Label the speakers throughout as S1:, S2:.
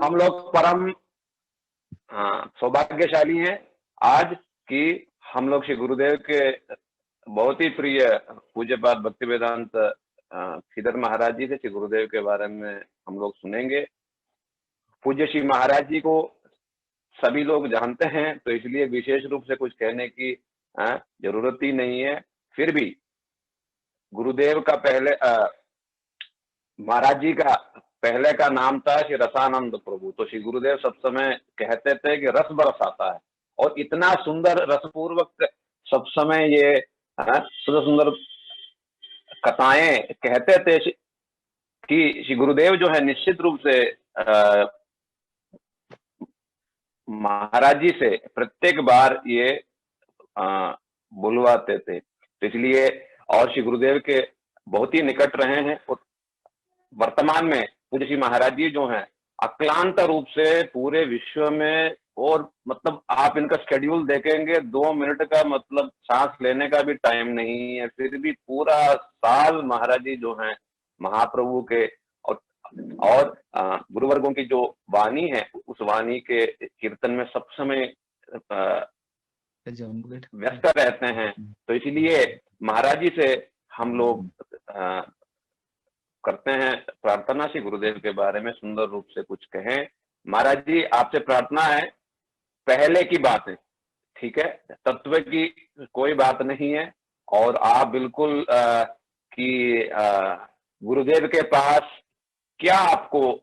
S1: हम लोग परम सौभाग्यशाली हैं आज कि हम लोग श्री गुरुदेव के बहुत ही प्रिय पूज्यपाद भक्ति वेदांत श्रीधर महाराज जी से श्री गुरुदेव के बारे में हम लोग सुनेंगे। पूज्य श्री महाराज जी को सभी लोग जानते हैं, तो इसलिए विशेष रूप से कुछ कहने की जरूरत ही नहीं है। फिर भी गुरुदेव का पहले महाराज जी का पहले का नाम था श्री रसानंद प्रभु। तो श्री गुरुदेव सब समय कहते थे कि रस बरसाता है, और इतना सुंदर रसपूर्वक सब समय ये सुंदर सुंदर कथाएं कहते थे कि श्री गुरुदेव जो है निश्चित रूप से महाराज जी से प्रत्येक बार ये बुलवाते थे। तो इसलिए और श्री गुरुदेव के बहुत ही निकट रहे हैं। वर्तमान में पूज्य श्री महाराज जी जो हैं अक्लांत रूप से पूरे विश्व में, और मतलब आप इनका शेड्यूल देखेंगे 2 मिनट का मतलब सांस लेने का भी टाइम नहीं है, फिर भी पूरा साल महाराज जी जो हैं महाप्रभु के और गुरुवर्गों की जो वाणी है उस वाणी के कीर्तन में सब समय व्यस्त रहते हैं। तो इसलिए महाराज जी से हम लोग करते हैं प्रार्थना श्री गुरुदेव के बारे में सुंदर रूप से कुछ कहें। महाराज जी आपसे प्रार्थना है, पहले की बात है, ठीक है, तत्व की कोई बात नहीं है, और आप बिल्कुल कि गुरुदेव के पास क्या आपको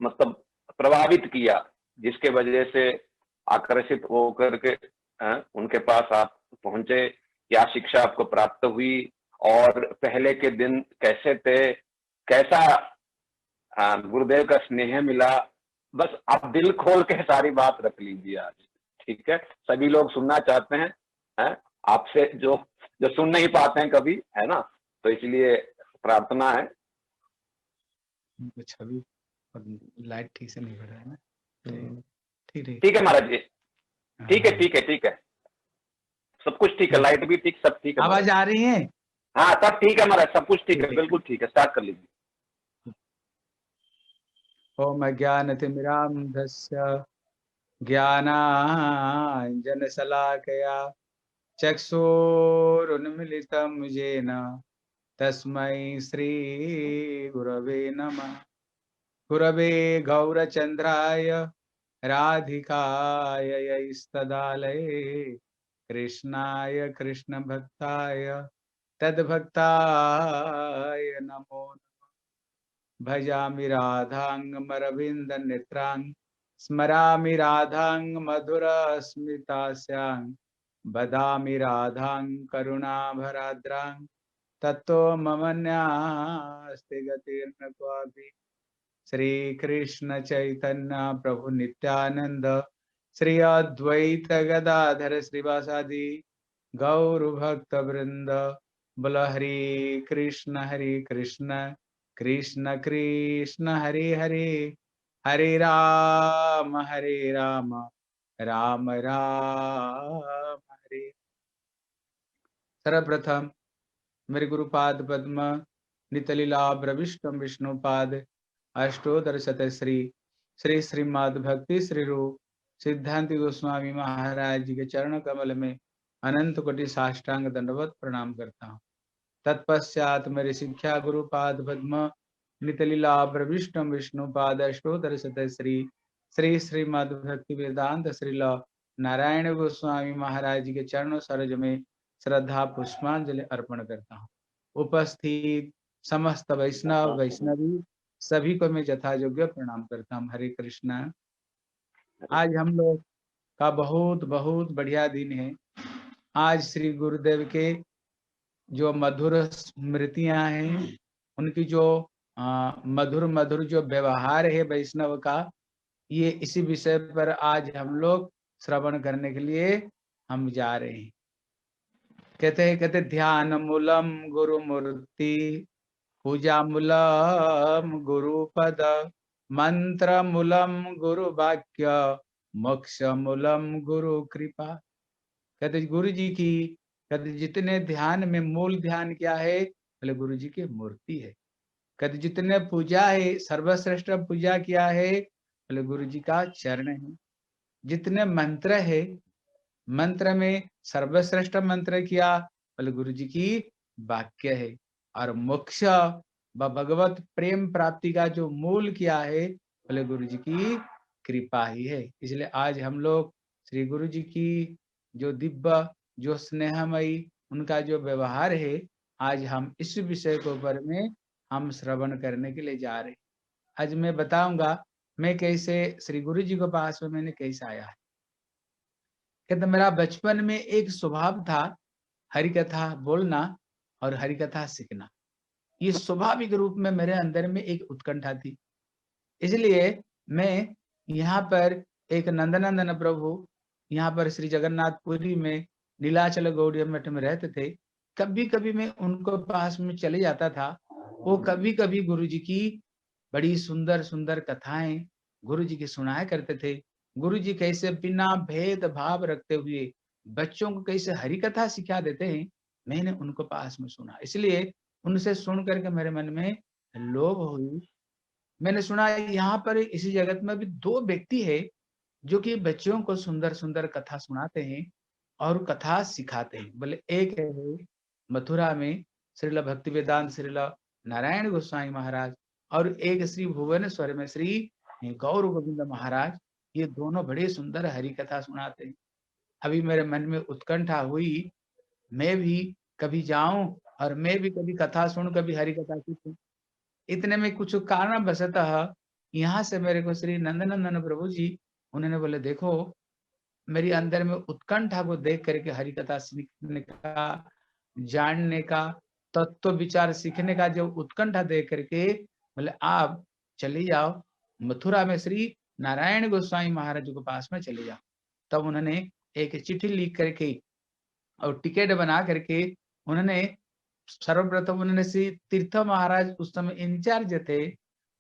S1: मतलब प्रभावित किया, जिसके वजह से आकर्षित होकर के उनके पास आप पहुंचे, क्या शिक्षा आपको प्राप्त हुई, और पहले के दिन कैसे थे, कैसा गुरुदेव का स्नेह मिला। बस आप दिल खोल के सारी बात रख लीजिए आज, ठीक है। सभी लोग सुनना चाहते हैं आपसे, जो सुन नहीं पाते हैं कभी, है ना, तो इसलिए प्रार्थना है।
S2: छवि और लाइट ठीक से नहीं बढ़ रहा है ना।
S1: ठीक है महाराज जी, ठीक है ठीक है ठीक है, सब कुछ ठीक है, लाइट भी ठीक, सब ठीक है।
S2: आवाज आ रही है?
S1: हाँ सब ठीक है महाराज, सब कुछ ठीक है, बिल्कुल ठीक है, स्टार्ट कर लीजिए।
S2: ओम ज्ञानतिमिरान्धस्य ज्ञानाञ्जनशलाकया चक्षुरुन्मिलितं येन तस्मै श्रीगुरवे नमः। गुरवे गौरचन्द्राय राधिकाय यैस्तदालये कृष्णाय कृष्णभक्ताय तद्भक्ताय नमो नमः। भजामि राधांगमरविन्दनेत्रां स्मरामि राधां मधुरस्मितास्यां वदामि राधां करुणाभराद्रां तत्तो मम न्यास्ति गतिर्न क्वापि। श्रीकृष्ण चैतन्य प्रभु नित्यानंद श्री अद्वैत गदाधर श्रीवासादि गौर भक्त वृंद। बोल हरे कृष्ण कृष्ण कृष्ण हरे हरे, हरे राम राम राम हरे। सर्वप्रथम मेरे गुरुपाद पद्म नितलीला प्रविष्टम विष्णुपाद अष्टोदर शत श्री श्री श्रीमद् भक्ति श्री रूप सिद्धांति गोस्वामी महाराज जी के चरण कमल में अनंत कोटि साष्टांग दंडवत प्रणाम करता हूँ। तत्पश्चात मेरे शिक्षा गुरुपाद पद्म नितलीला प्रविष्टम विष्णुपाद अष्टोदर शत श्री श्री श्रीमद् भक्ति वेदांत श्रील नारायण गोस्वामी महाराज जी के चरणों सरोज में श्रद्धा पुष्पांजलि अर्पण करता हूँ। उपस्थित समस्त वैष्णव वैष्णवी सभी को मैं यथा योग्य प्रणाम करता हूँ। हरे कृष्णा। आज हम लोग का बहुत बहुत बढ़िया दिन है। आज श्री गुरुदेव के जो मधुर स्मृतियां हैं, उनकी जो मधुर मधुर जो व्यवहार है वैष्णव का, ये इसी विषय पर आज हम लोग श्रवण करने के लिए हम जा रहे हैं। कहते ध्यान मूलम गुरु मूर्ति, पूजा मूलम गुरु पद, मंत्र मूलम गुरु वाक्य, मोक्ष मूलम गुरु कृपा। कहते गुरु जी की, कहते जितने ध्यान में मूल ध्यान क्या है, बोले गुरु जी की मूर्ति है। कहते जितने पूजा है, सर्वश्रेष्ठ पूजा क्या है? बोले गुरु जी का चरण है। जितने मंत्र है, मंत्र में सर्वश्रेष्ठ मंत्र क्या? बोले गुरु जी की वाक्य है। और मोक्ष व भगवत प्रेम प्राप्ति का जो मूल क्या है? बोले गुरु जी की कृपा ही है। इसलिए आज हम लोग श्री गुरु जी की जो दिव्य, जो स्नेहमयी उनका जो व्यवहार है, आज हम इस विषय के ऊपर में हम श्रवण करने के लिए जा रहे हैं। आज मैं बताऊंगा मैं कैसे श्री गुरु जी के पास में मैंने कैसे आया है। कहते मेरा बचपन में एक स्वभाव था हरि कथा बोलना और हरि कथा सीखना। ये स्वाभाविक रूप में मेरे अंदर में एक उत्कंठा थी। इसलिए मैं यहाँ पर एक नंदनंदन प्रभु, यहाँ पर श्री जगन्नाथपुरी में नीलाचल गौड़िया मठ में रहते थे। कभी कभी मैं उनको पास में चले जाता था। वो कभी कभी गुरु जी की बड़ी सुंदर सुंदर कथाएं गुरु जी की सुनाया करते थे। गुरु जी कैसे बिना भेद भाव रखते हुए बच्चों को कैसे हरि कथा सिखा देते हैं, मैंने उनको पास में सुना। इसलिए उनसे सुन करके मेरे मन में लोभ हुई। मैंने सुना यहाँ पर इसी जगत में भी दो व्यक्ति है जो कि बच्चों को सुंदर सुंदर कथा सुनाते हैं और कथा सिखाते हैं। बोले एक है मथुरा में श्रील भक्ति वेदांत श्रील नारायण गोस्वामी महाराज, और एक श्री भुवनेश्वर में श्री गौर गोविंद महाराज। ये दोनों बड़े सुंदर हरि कथा सुनाते हैं। अभी मेरे मन में उत्कंठा हुई, मैं भी कभी जाऊं और मैं भी कभी कथा सुन, कभी हरि कथा सीखूं। इतने में कुछ कारण वशतः यहाँ से मेरे को श्री नंदनंदन प्रभु जी उन्होंने बोले देखो, मेरी अंदर में उत्कंठा को देख करके हरि कथा सीखने का, जानने का, तत्व विचार सीखने का जो उत्कंठा देख करके बोले आप चले जाओ मथुरा में श्री नारायण गोस्वामी महाराज के पास में चले जाओ। तब उन्होंने एक चिट्ठी लिख करके और टिकट बना करके उन्होंने सर्वप्रथम उन्होंने श्री तीर्थ महाराज उस समय इंचार्ज थे,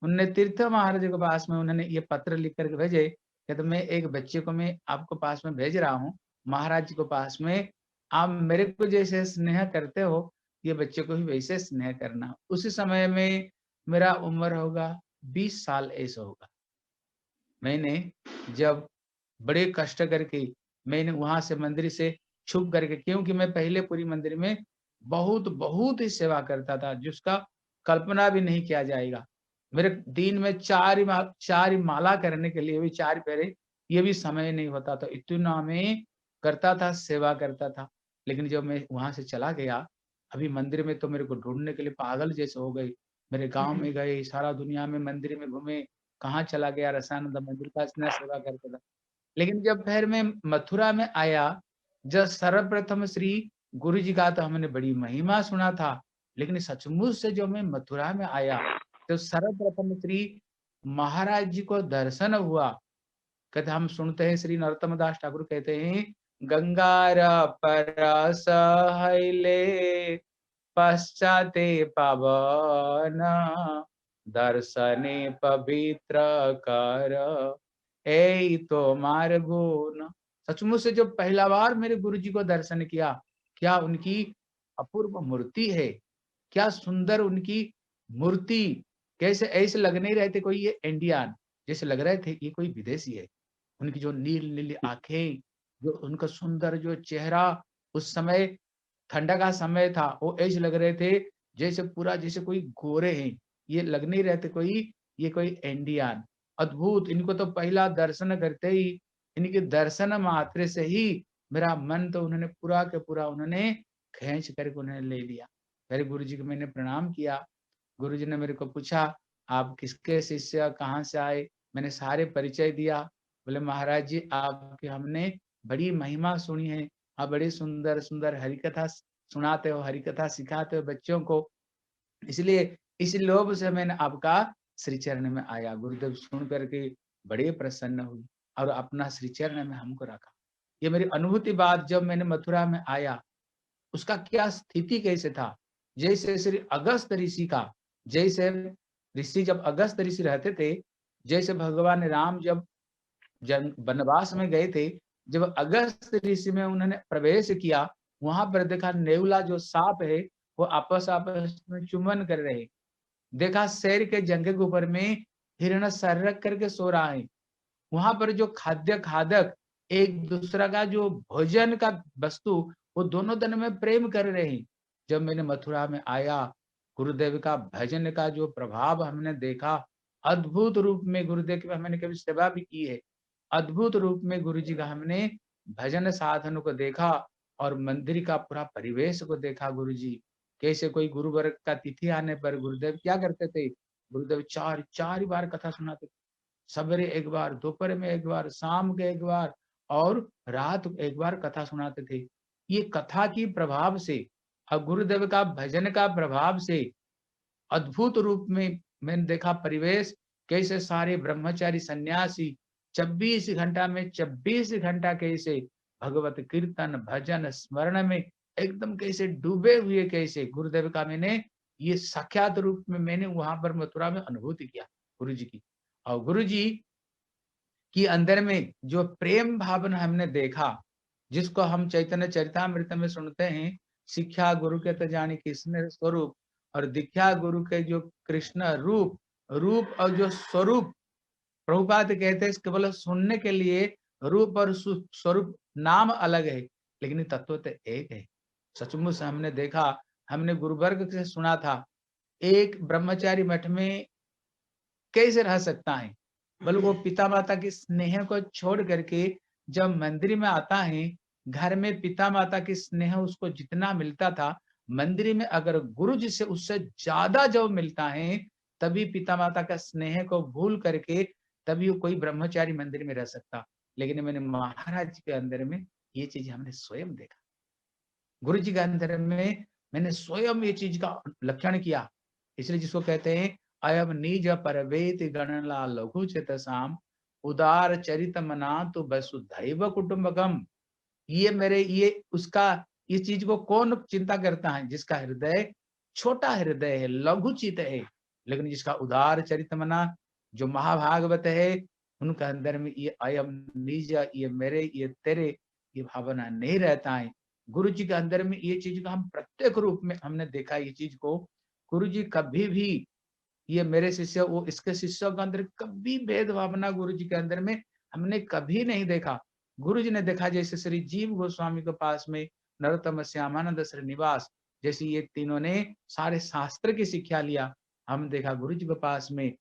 S2: उन्होंने तीर्थ महाराज के पास में उन्होंने ये पत्र लिख करके भेजे कि तो मैं एक बच्चे को मैं आपको पास में भेज रहा हूँ महाराज जी को पास में, आप मेरे को जैसे स्नेह करते हो ये बच्चे को भी वैसे स्नेह करना। उसी समय में मेरा उम्र होगा 20 साल ऐसा होगा। मैंने जब बड़े कष्ट करके मैंने वहां से मंदिर से छुप करके, क्योंकि मैं पहले पूरी मंदिर में बहुत बहुत ही सेवा करता था जिसका कल्पना भी नहीं किया जाएगा। मेरे दिन में चार माला करने के लिए भी 4 फेरे ये भी समय नहीं होता था, इतना मैं करता था, सेवा करता था। लेकिन जब मैं वहां से चला गया, अभी मंदिर में तो मेरे को ढूंढने के लिए पागल जैसे हो गई। मेरे गांव में गए, सारा दुनिया में मंदिर में घूमे, कहाँ चला गया रसानंद मंदिर का इतना सेवा करता था। लेकिन जब फिर मैं मथुरा में आया, जब सर्वप्रथम श्री गुरु जी का तो हमने बड़ी महिमा सुना था, लेकिन सचमुच से जो मैं मथुरा में आया तो सर्वप्रथम श्री महाराज जी को दर्शन हुआ। कहते हम सुनते हैं श्री नरोत्तम दास ठाकुर कहते हैं गंगार परस हईले पश्चाते पावन दर्शने पवित्र कर ए तो मार गुण। सचमुच से जो पहला बार मेरे गुरु जी को दर्शन किया, क्या उनकी अपूर्व मूर्ति है, क्या सुंदर उनकी मूर्ति, कैसे ऐसे लग नहीं रहे थे कोई ये इंडियन, जैसे लग रहे थे ये कोई विदेशी है। उनकी जो नील नीली आंखें, जो उनका सुंदर जो चेहरा, उस समय ठंडा का समय था, वो ऐसे लग रहे थे जैसे पूरा जैसे कोई गोरे हैं, ये लग नहीं रहे थे कोई ये कोई इंडियन। अद्भुत, इनको तो पहला दर्शन करते ही, इनके दर्शन मात्र से ही मेरा मन तो उन्होंने पूरा के पूरा उन्होंने खींच करके उन्होंने ले लिया। मेरे गुरु जी को मैंने प्रणाम किया। गुरु जी ने मेरे को पूछा आप किसके शिष्य, कहाँ से आए? मैंने सारे परिचय दिया। बोले महाराज जी आपकी हमने बड़ी महिमा सुनी है, आप बड़ी सुंदर सुंदर हरिकथा सुनाते हो, हरिकथा सिखाते हो बच्चों को, इसलिए इस लोभ से मैंने आपका श्री चरण में आया। गुरुदेव सुन करके बड़े प्रसन्न हुए और अपना श्री चरण में हमको रखा। ये मेरी अनुभूति बात, जब मैंने मथुरा में आया उसका क्या स्थिति कैसे था। जैसे श्री अगस्त ऋषि का, जैसे ऋषि जब अगस्त ऋषि रहते थे, जैसे भगवान राम जब वनवास में गए थे, जब अगस्त ऋषि में उन्होंने प्रवेश किया, वहां पर देखा नेवला जो सांप है वो आपस आपस में चुम्बन कर रहे। देखा शेर के जंघे के ऊपर में हिरण सर रख करके सो रहा है। वहां पर जो खाद्य खादक एक दूसरा का जो भोजन का वस्तु, वो दोनों दोनों में प्रेम कर रहे हैं। जब मैंने मथुरा में आया, गुरुदेव का भजन का जो प्रभाव हमने देखा, अद्भुत रूप में गुरुदेव की मैंने कभी सेवा भी की है। अद्भुत रूप में गुरु जी का हमने भजन साधन को देखा और मंदिर का पूरा परिवेश को देखा। गुरु जी कैसे कोई गुरु वर्ग का तिथि आने पर गुरुदेव क्या करते थे, गुरुदेव चार चार बार कथा सुनाते थे। सवेरे एक बार, दोपहर में एक बार, शाम के एक बार और रात एक बार कथा सुनाते थे। ये कथा की प्रभाव से और गुरुदेव का भजन का प्रभाव से अद्भुत रूप में मैंने देखा परिवेश, कैसे सारे ब्रह्मचारी सन्यासी 24 घंटा में 24 घंटा कैसे भगवत कीर्तन भजन स्मरण में एकदम कैसे डूबे हुए, कैसे गुरुदेव का मैंने ये साक्षात रूप में मैंने वहां पर मथुरा में अनुभूति किया गुरु जी की। और गुरु जी की अंदर में जो प्रेम भावना हमने देखा, जिसको हम चैतन्य चरितामृत में सुनते हैं, शिक्षा गुरु के तो जाने कृष्ण स्वरूप और दीक्षा गुरु के जो कृष्ण रूप, रूप और जो स्वरूप, प्रभुपाद कहते हैं केवल सुनने के लिए रूप और स्वरूप नाम अलग है, लेकिन तत्व तो एक है। सचमुच हमने देखा, हमने गुरुवर्ग से सुना था, एक ब्रह्मचारी मठ में कैसे रह सकता है, बल्कि वो पिता माता की स्नेह को छोड़ करके जब मंदिर में आता है, घर में पिता माता की स्नेह उसको जितना मिलता था, मंदिर में अगर गुरु जी से उससे ज्यादा जब मिलता है, तभी पिता माता का स्नेह को भूल करके तभी वो कोई ब्रह्मचारी मंदिर में रह सकता। लेकिन मैंने महाराज के अंदर में ये चीज हमने स्वयं देखा, गुरु जी के अंदर में मैंने स्वयं ये चीज का लक्षण किया। इसलिए जिसको कहते हैं अयम निज परवेति गणला लघु चेतसाम उदार चरित मना तो वसुधैव कुटुंबकम। ये मेरे ये उसका ये चीज को कौन चिंता करता है, जिसका हृदय छोटा हृदय है, लघु चित है, लेकिन जिसका उदार चरित मना, जो महाभागवत है, उनके अंदर में ये अयम निज, ये मेरे, ये तेरे, ये भावना नहीं रहता है। गुरु जी के अंदर में ये चीज का हम प्रत्येक रूप में हमने देखा। ये चीज को गुरु जी कभी भी ये मेरे शिष्य वो इसके शिष्यों के अंदर कभी भेद भावना गुरु जी के अंदर में हमने कभी नहीं देखा। गुरु जी ने देखा जैसे श्री जीव गोस्वामी के पास में नरोत्तम श्यामानंद श्रीनिवास, जैसे ये तीनों ने सारे शास्त्र की शिक्षा लिया, हम देखा गुरु जी के पास में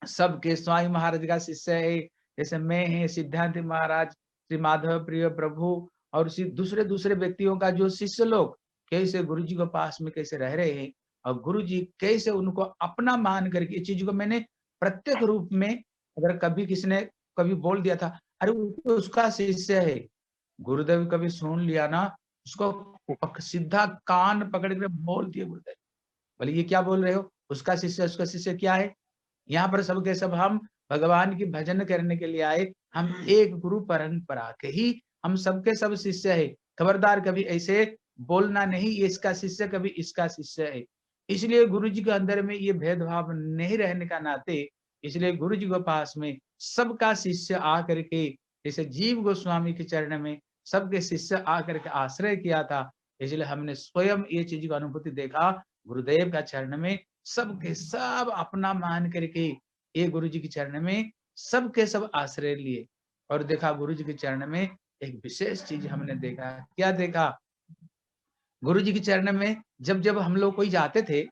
S2: सबके स्वामी महाराज का शिष्य है, जैसे मैं है सिद्धांत महाराज, श्री माधव प्रिय प्रभु और दूसरे दूसरे व्यक्तियों का जो शिष्य लोग कैसे गुरु जी के पास में कैसे रह रहे हैं, और गुरु जी कैसे उनको अपना मान करके इस चीज को मैंने प्रत्येक रूप में, अगर कभी किसी ने कभी बोल दिया था अरे वो तो उसका शिष्य है, गुरुदेव कभी सुन लिया ना, उसको सीधा कान पकड़ कर बोल दिए गुरुदेव, बोले ये क्या बोल रहे हो, उसका शिष्य क्या है। यहाँ पर सबके सब हम भगवान की भजन करने के लिए आए, हम एक गुरु परंपरा के ही हम सबके सब शिष्य है। खबरदार कभी ऐसे बोलना नहीं ये इसका शिष्य, कभी इसका शिष्य है। इसलिए गुरु जी के अंदर में ये भेदभाव नहीं रहने का नाते, इसलिए गुरु जी के पास में सबका शिष्य आकर के, जैसे जीव गोस्वामी के चरण में सबके शिष्य आकर के आश्रय किया था, इसलिए हमने स्वयं ये चीज का अनुभूति देखा। गुरुदेव का चरण में सबके सब अपना मान करके ये गुरु जी के चरण में सबके सब आश्रय लिए, और देखा गुरु जी के चरण में एक विशेष चीज हमने देखा। क्या देखा, गुरु जी के चरण में जब जब हम लोग कोई जाते थे,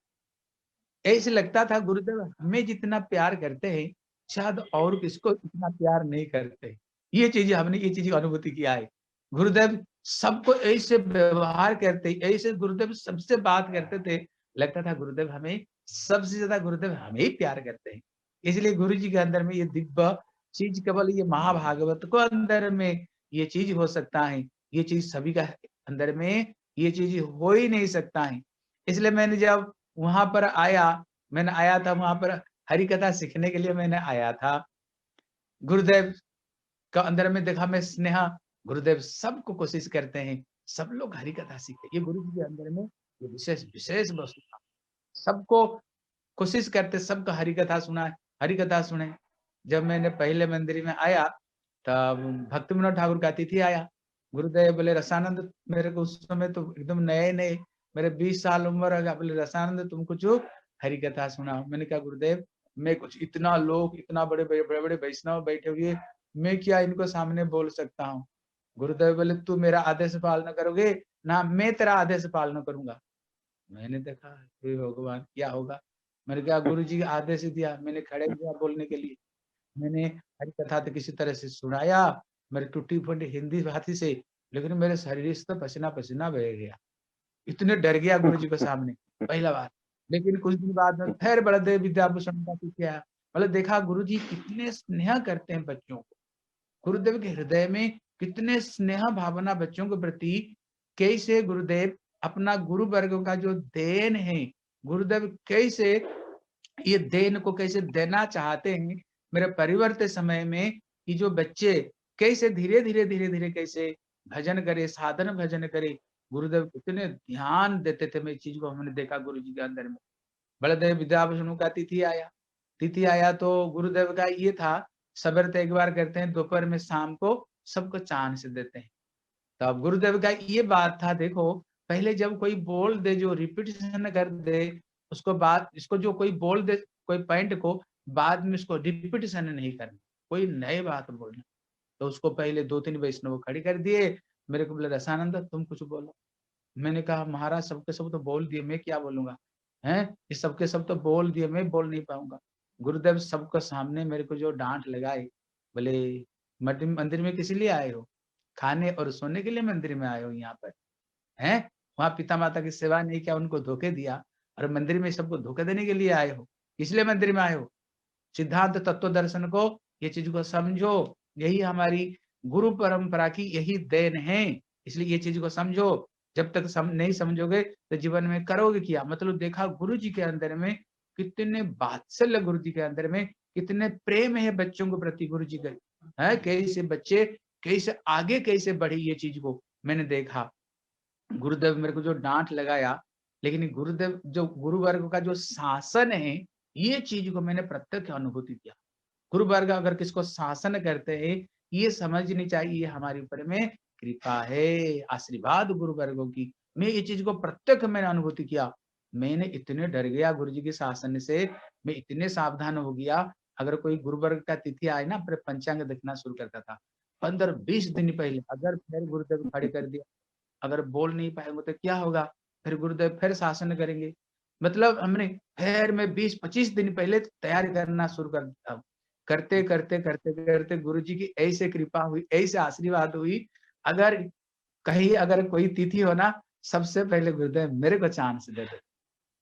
S2: ऐसे लगता था गुरुदेव हमें जितना प्यार करते हैं शायद और किसको इतना प्यार नहीं करते। ये चीज हमने ये चीज की अनुभूति किया है। गुरुदेव सबको ऐसे व्यवहार करते, ऐसे गुरुदेव सबसे बात करते थे, लगता था गुरुदेव हमें सबसे ज्यादा गुरुदेव हमें ही प्यार करते हैं। इसलिए गुरु जी के अंदर में ये दिव्य चीज केवल ये महाभागवत को अंदर में ये चीज हो सकता है, ये चीज सभी का अंदर में ये चीज हो ही नहीं सकता है। इसलिए मैंने जब वहां पर आया, मैंने आया था वहां पर हरि कथा सीखने के लिए मैंने आया था। गुरुदेव का अंदर में देखा मैं स्नेह, गुरुदेव सबको कोशिश करते हैं सब लोग हरि कथा सीखे, ये गुरु जी के अंदर में ये विशेष विशेष वस्तु था। सबको कोशिश करते सबको हरि कथा सुना, हरि कथा सुने। जब मैंने पहले मंदिर में आया तब भक्ति विनोद ठाकुर का अतिथि आया, गुरुदेव बोले रसानंद, मेरे को उस समय तो एकदम नए नए, मेरे 20 साल उम्र है, बोले रसानंद तुम कुछ हरि कथा सुनाओ। मैंने कहा गुरुदेव मैं कुछ इतना लोग इतना बड़े बड़े बड़े वैष्णव बैठे हुए, मैं क्या इनको सामने बोल सकता हूँ। गुरुदेव बोले तू मेरा आदेश पालन करोगे ना, मैं तेरा आदेश पालन करूंगा। मैंने देखा हे भगवान क्या होगा। मैंने कहा गुरु जी आदेश दिया, मैंने खड़े हुआ बोलने के लिए। मैंने हरि कथा तो किसी तरह से सुनाया, मेरी टूटी फूटी हिंदी भाषी से, लेकिन मेरे शरीर से तो पसीना पसीना बह गया। इतने डर गया गुरु जी के सामने पहला बार। लेकिन कुछ दिन बाद में फिर बड़देव विद्याभूषण का किया, मतलब देखा गुरु जी कितने स्नेह करते हैं बच्चों को। गुरुदेव के हृदय में कितने स्नेह भावना बच्चों के प्रति, कैसे गुरुदेव अपना गुरु वर्ग का जो देन है, गुरुदेव कैसे ये देन को कैसे देना चाहते हैं मेरे परिवर्तित समय में, कि जो बच्चे कैसे धीरे धीरे धीरे धीरे कैसे भजन करे, साधन भजन करे। गुरुदेव कितने ध्यान देते थे, मैं चीज को हमने देखा गुरु जी के अंदर में। बलदेव विद्याभूषण का तिथि आया तो गुरुदेव का ये था, सवेरे तो एक बार करते हैं, दोपहर में शाम को सबको चांद से देते हैं। तो अब गुरुदेव का ये बात था, देखो पहले जब कोई बोल दे, जो रिपीटेशन कर दे उसको, बाद इसको जो कोई बोल दे कोई पॉइंट को, बाद में उसको रिपीटेशन नहीं करना, कोई नई बात बोलना। तो उसको पहले 2-3 वैष्णव खड़े कर दिए, मेरे को बोले रसानंद तुम कुछ बोलो। मैंने कहा महाराज सबके सब तो बोल दिए, मैं क्या बोलूंगा, हैं ये सबके सब तो बोल दिए, मैं बोल नहीं पाऊंगा। गुरुदेव सबके सामने मेरे को जो डांट लगाए, बोले मंदिर में किस लिए आए हो, खाने और सोने के लिए मंदिर में आए हो यहाँ पर, हैं वहां पिता माता की सेवा नहीं किया, उनको धोखे दिया, और मंदिर में सबको धोखे देने के लिए आए हो, इसलिए मंदिर में आए हो। सिद्धांत तत्व दर्शन को, ये चीज को समझो, यही हमारी गुरु परंपरा की यही देन है, इसलिए ये चीज को समझो। जब तक नहीं समझोगे तो जीवन में करोगे क्या। मतलब देखा गुरु जी के अंदर में कितने वात्सल्य, गुरु जी के अंदर में कितने प्रेम है बच्चों के प्रति गुरु जी के, है कैसे बच्चे कैसे आगे कैसे बढ़े, ये चीज को मैंने देखा। गुरुदेव मेरे को जो डांट लगाया, लेकिन गुरुदेव जो गुरु वर्ग का जो शासन है, ये चीज को मैंने प्रत्यक्ष अनुभूति किया। गुरु वर्ग अगर किसको शासन करते हैं, ये समझनी चाहिए ये हमारे ऊपर में कृपा है, आशीर्वाद गुरु वर्गों की। मैं ये चीज को प्रत्यक्ष मैंने अनुभूति किया। मैंने इतने डर गया गुरु जी के शासन से, मैं इतने सावधान हो गया। अगर कोई गुरु वर्ग का तिथि आए ना, फिर पंचांग देखना शुरू करता था 15-20 दिन पहले। अगर फिर गुरुदेव खड़े कर दिया, अगर बोल नहीं पाएंगे तो क्या होगा, फिर गुरुदेव फिर शासन करेंगे। मतलब हमने फिर मैं 20-25 दिन पहले तैयारी करना शुरू कर दिया। करते करते करते करते गुरु जी की ऐसे कृपा हुई, ऐसे आशीर्वाद हुई। अगर कहीं अगर कोई तिथि हो ना, सबसे पहले गुरुदेव मेरे को चांस दे दे,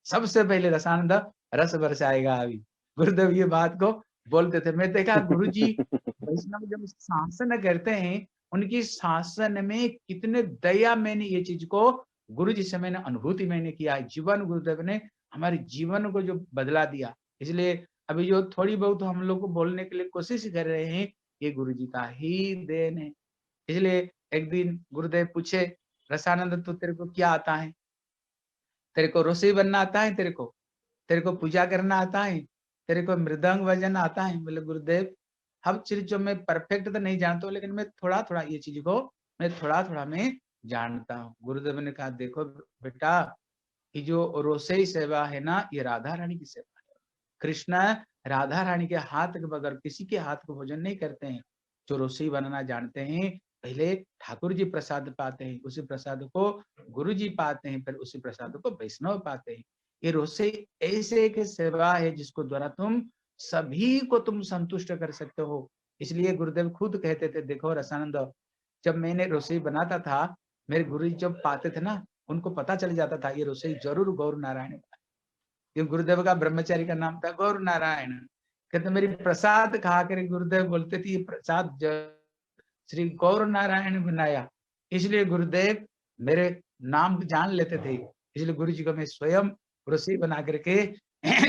S2: सबसे पहले रसानंद रस बरसाएगा अभी। गुरुदेव ये बात को बोलते थे। मैं देखा गुरु जी वैष्णव जब शासन करते हैं, उनकी शासन में कितने दया, मैंने ये चीज को गुरु जी से मैंने अनुभूति मैंने किया है। जीवन गुरुदेव ने हमारे जीवन को जो बदला दिया। इसलिए अभी जो थोड़ी बहुत हम लोग को बोलने के लिए कोशिश कर रहे हैं, ये गुरु जी का ही देन है। इसलिए एक दिन गुरुदेव पूछे, रसानंद तो तेरे को क्या आता है, तेरे को रसोई बनना आता है, तेरे को पूजा करना आता है, तेरे को मृदंग बजाना आता है। बोले गुरुदेव हर चीज जो मैं परफेक्ट तो नहीं जानता हूँ, लेकिन मैं थोड़ा थोड़ा ये चीज को मैं थोड़ा थोड़ा मैं जानता हूँ। गुरुदेव ने कहा देखो बेटा, ये जो रोसई सेवा है ना, ये राधा रानी की सेवा है। कृष्ण राधा रानी के हाथ के बगैर किसी के हाथ को भोजन नहीं करते हैं। जो रसोई बनाना जानते हैं, पहले ठाकुर जी प्रसाद पाते हैं, उसी प्रसाद को गुरु जी पाते हैं, फिर उसी प्रसाद को वैष्णव पाते हैं। ये रसोई ऐसे एक सेवा है जिसको द्वारा तुम सभी को तुम संतुष्ट कर सकते हो। इसलिए गुरुदेव खुद कहते थे, देखो रसानंद, जब मैंने रसोई बनाता था, मेरे गुरु जी जब पाते थे ना, उनको पता चल जाता था ये रसोई जरूर गौर नारायण। ये गुरुदेव का ब्रह्मचारी का नाम था गौर नारायण। कहते मेरी प्रसाद खा कर गुरुदेव बोलते थे ये प्रसाद श्री गौर नारायण बनाया। इसलिए गुरुदेव मेरे नाम जान लेते थे। इसलिए गुरु जी को मैं स्वयं रसोई बना करके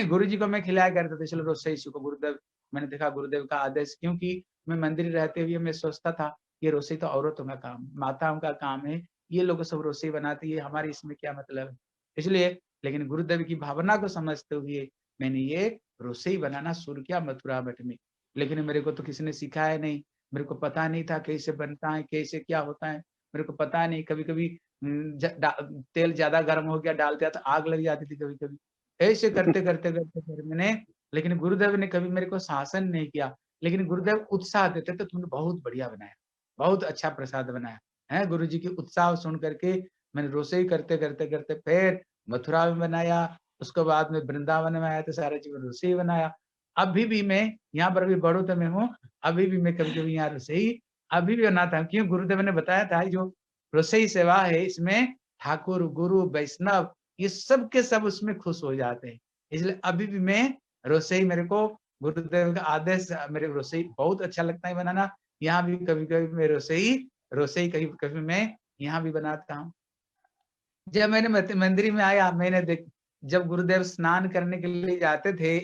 S2: गुरु जी को मैं खिलाया करता था। इसलिए रसोई को गुरुदेव, मैंने देखा गुरुदेव का आदेश, क्योंकि मैं मंदिर रहते हुए मैं सोचता था ये रसोई तो औरतों का काम, माताओं का काम है, ये लोग सब रसोई बनाती है, हमारी इसमें क्या मतलब है। इसलिए लेकिन गुरुदेव की भावना को समझते हुए मैंने ये रसोई बनाना शुरू किया मथुरा मठ में। लेकिन मेरे को तो किसी ने सिखाया नहीं, मेरे को पता नहीं था कैसे बनता है, कैसे क्या होता है, मेरे को पता नहीं। कभी कभी तेल ज्यादा गर्म हो गया, डालते तो आग लग जाती थी कभी कभी। ऐसे करते करते करते फिर मैंने, लेकिन गुरुदेव ने कभी मेरे को शासन नहीं किया, लेकिन गुरुदेव उत्साह देते थे, तुमने बहुत बढ़िया बनाया, बहुत अच्छा प्रसाद बनाया है। गुरु जी की उत्साह सुन करके मैंने रसोई करते करते करते फिर मथुरा में बनाया, उसके बाद में वृंदावन में आया तो सारा जीवन रसोई बनाया। अभी भी मैं यहाँ पर भी बड़ौदा में हूँ, अभी भी मैं कभी कभी यहाँ रसोई अभी भी बनाता हूँ, क्यों गुरुदेव ने बताया था जो रसोई सेवा है इसमें ठाकुर गुरु वैष्णव ये सब के सब उसमें खुश हो जाते हैं। इसलिए अभी भी मैं रसोई, मेरे को गुरुदेव का आदेश, मेरे रसोई बहुत अच्छा लगता है बनाना। यहाँ भी कभी कभी मैं रसोई रसोई कभी कभी मैं यहाँ भी बनाता हूँ। जब मैंने मंदिर में आया, मैंने देख, जब गुरुदेव स्नान करने के लिए जाते थे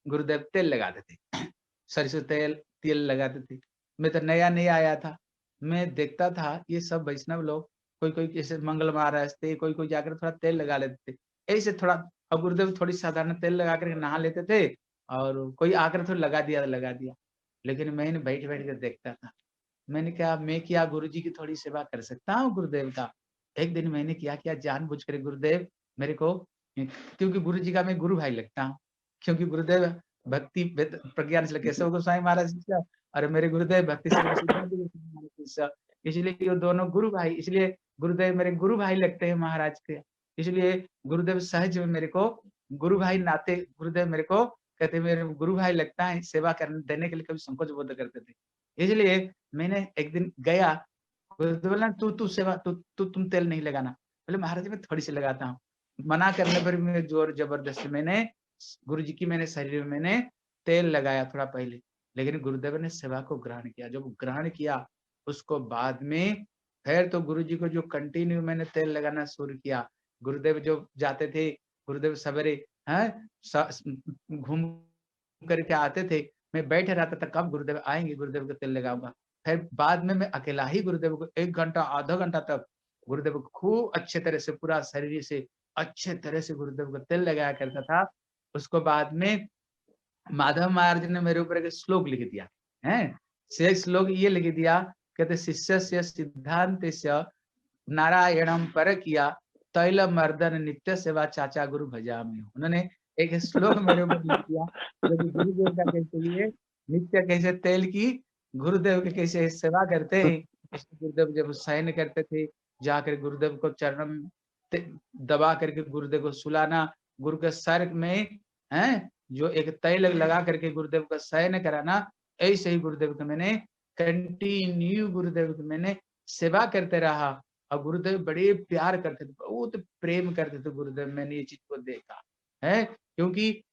S2: गुरुदेव तेल लगाते थे, सरसों तेल तेल लगाते थे। मैं तो नया नया आया था, मैं देखता था ये सब वैष्णव लोग, कोई कोई जैसे मंगल महाराज थे, कोई कोई जाकर थोड़ा तेल लगा लेते थे, ऐसे थोड़ा। और गुरुदेव थोड़ी साधारण तेल लगा कर नहा लेते थे, और कोई आकर थोड़ा लगा दिया। लेकिन मैंने बैठ बैठ कर देखता था। मैंने कहा मैं क्या गुरु जी की थोड़ी सेवा कर सकता हूँ गुरुदेव का। एक दिन मैंने क्या किया, जानबूझ कर गुरुदेव मेरे को, क्योंकि गुरु जी का मैं गुरु भाई लगता हूँ, क्योंकि गुरुदेव भक्ति प्रज्ञान श्री केशव गोस्वामी महाराज शिष्य, और मेरे गुरुदेव भक्ति श्री सिद्धांत गोस्वामी महाराज शिष्य, इसलिए ये दोनों गुरु भाई, इसलिए गुरुदेव मेरे गुरु भाई लगते हैं महाराज के। इसलिए गुरुदेव सहज में मेरे को गुरु भाई नाते, गुरुदेव मेरे को कहते मेरे गुरु भाई लगता है, सेवा करने देने के लिए कभी संकोच बोध करते थे। इसलिए मैंने एक दिन गया, बोला तू तू सेवा तू तू तुम तेल नहीं लगाना। बोले महाराज मैं थोड़ी सी लगाता हूँ। मना करने पर भी जोर जबरदस्ती मैंने गुरु जी की मैंने शरीर में मैंने तेल लगाया थोड़ा पहले, लेकिन गुरुदेव ने सेवा को ग्रहण किया। जब ग्रहण किया उसको बाद में फिर तो गुरु जी को जो कंटिन्यू मैंने तेल लगाना शुरू किया। गुरुदेव जो जाते थे, गुरुदेव सवेरे घूम करके आते थे, मैं बैठे रहता था कब गुरुदेव आएंगे, गुरुदेव को तेल लगाऊंगा। फिर बाद में मैं अकेला ही गुरुदेव को 1 घंटा आधा घंटा तक गुरुदेव को खूब अच्छे तरह से पूरा शरीर से अच्छे तरह से गुरुदेव को तेल लगाया करता था। उसको बाद में माधव महाराज ने मेरे ऊपर एक श्लोक लिख दिया है। से श्लोक ये लिख दिया, कहते शिष्य सिद्धांत नारायणम पर किया तैल मर्दन नित्य सेवा चाचा गुरु भजा में। उन्होंने एक श्लोक मेरे ऊपर लिख दिया, जो कि गुरुदेव का कैसे लिए नित्य कैसे तेल की गुरुदेव के कैसे सेवा करते हैं। गुरुदेव जब शयन करते थे, जाकर गुरुदेव को चरण में दबा करके गुरुदेव को सुलाना, गुरु के सर में है जो एक तैल लगा करके गुरुदेव का शयन कराना। ऐसे ही गुरुदेव को मैंने कंटिन्यू गुरुदेव की मैंने सेवा करते रहा, और गुरुदेव बड़े प्यार करते थे, बहुत प्रेम करते थे गुरुदेव। मैंने ये चीज को देखा है, क्योंकि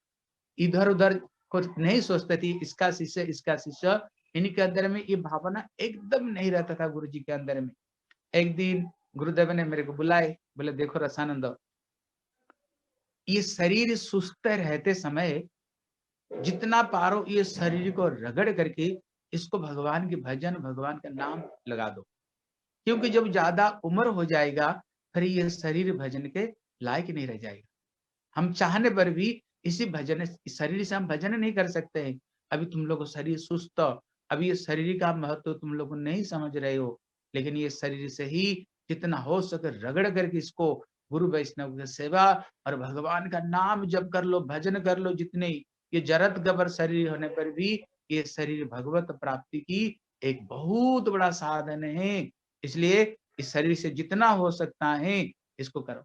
S2: इधर उधर कुछ नहीं सोचते थे इसका शिष्य, इनके अंदर में ये भावना एकदम नहीं रहता था गुरु जी के अंदर में। एक दिन गुरुदेव ने मेरे को बुलाए, बोले देखो रसानंद, ये शरीर सुस्त रहते समय जितना पारो ये शरीर को रगड़ करके इसको भगवान के भजन भगवान का नाम लगा दो, क्योंकि जब ज्यादा उम्र हो जाएगा फिर ये शरीर भजन के लायक नहीं रह जाएगा। हम चाहने पर भी इसी भजन शरीर से हम भजन नहीं कर सकते हैं। अभी तुम लोग शरीर सुस्त, अभी ये शरीर का महत्व तुम लोग नहीं समझ रहे हो, लेकिन ये शरीर से ही जितना हो सके रगड़ करके इसको गुरु वैष्णव की सेवा और भगवान का नाम जप कर लो, भजन कर लो। जितने ये जरत गबर शरीर होने पर भी ये शरीर भगवत प्राप्ति की एक बहुत बड़ा साधन है। इसलिए इस शरीर से जितना हो सकता है इसको करो।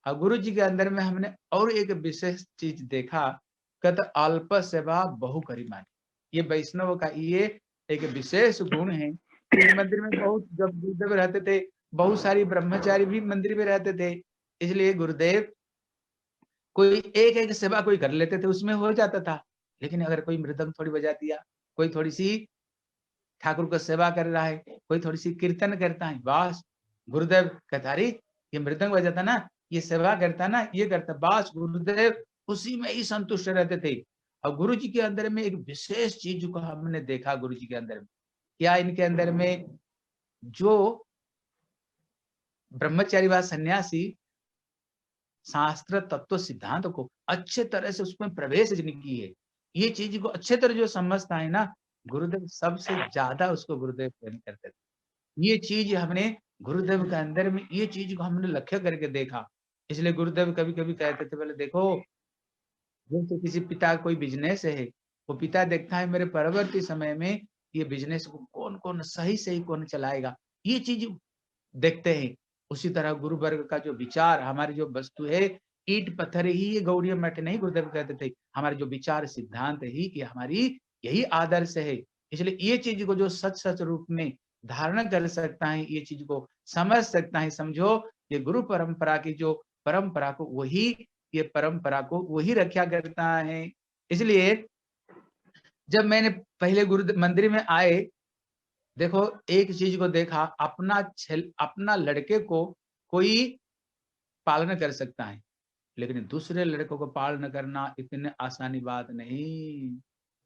S2: और गुरु जी के अंदर में हमने और एक विशेष चीज देखा, कहते अल्प सेवा बहु करिमानी। ये वैष्णव का ये एक विशेष गुण है। इस मंदिर में बहुत जब गुरुदेव रहते थे, बहुत सारी ब्रह्मचारी भी मंदिर में रहते थे, इसलिए गुरुदेव कोई एक एक सेवा कोई कर लेते थे, उसमें हो जाता था। लेकिन अगर कोई मृदंग थोड़ी बजा दिया, कोई थोड़ी सी ठाकुर को सेवा कर रहा है, कोई थोड़ी सी कीर्तन करता है, बस गुरुदेव कहता अरे ये मृदंग बजाता ना, ये सेवा करता ना, ये करता, बस गुरुदेव उसी में ही संतुष्ट रहते थे। और गुरु जी के अंदर में एक विशेष चीज को हमने देखा, गुरु जी के अंदर में क्या, इनके अंदर में जो ब्रह्मचारी व सन्यासी शास्त्र तत्व सिद्धांत को अच्छे तरह से उसमें प्रवेश की है, ये चीज को अच्छे तरह जो समझता है ना, गुरुदेव सबसे ज्यादा उसको गुरुदेव प्रेम करते थे। ये चीज हमने गुरुदेव के अंदर में ये चीज को हमने लक्ष्य करके देखा। इसलिए गुरुदेव कभी कभी कहते थे, बोले देखो जैसे किसी पिता का कोई बिजनेस है, वो पिता देखता है मेरे परवर्ती समय में ये बिजनेस को कौन कौन सही कौन चलाएगा, ये चीज देखते हैं। उसी तरह गुरु वर्ग का जो विचार, हमारी जो वस्तु है, ईंट पत्थर ही ये गौड़िया मठ नहीं गुरुदेव कहते थे, हमारे जो विचार सिद्धांत ही कि हमारी यही आदर्श है। इसलिए ये चीज को जो सच सच रूप में धारण कर सकता है, ये चीज को समझ सकता है, समझो ये गुरु परंपरा की जो परंपरा को वही, ये परंपरा को वही रक्षा करता है। इसलिए जब मैंने पहले गुरु मंदिर में आए, देखो एक चीज को देखा, अपना लड़के को कोई पालन कर सकता है, लेकिन दूसरे लड़कों को पालन करना इतने आसानी बात नहीं,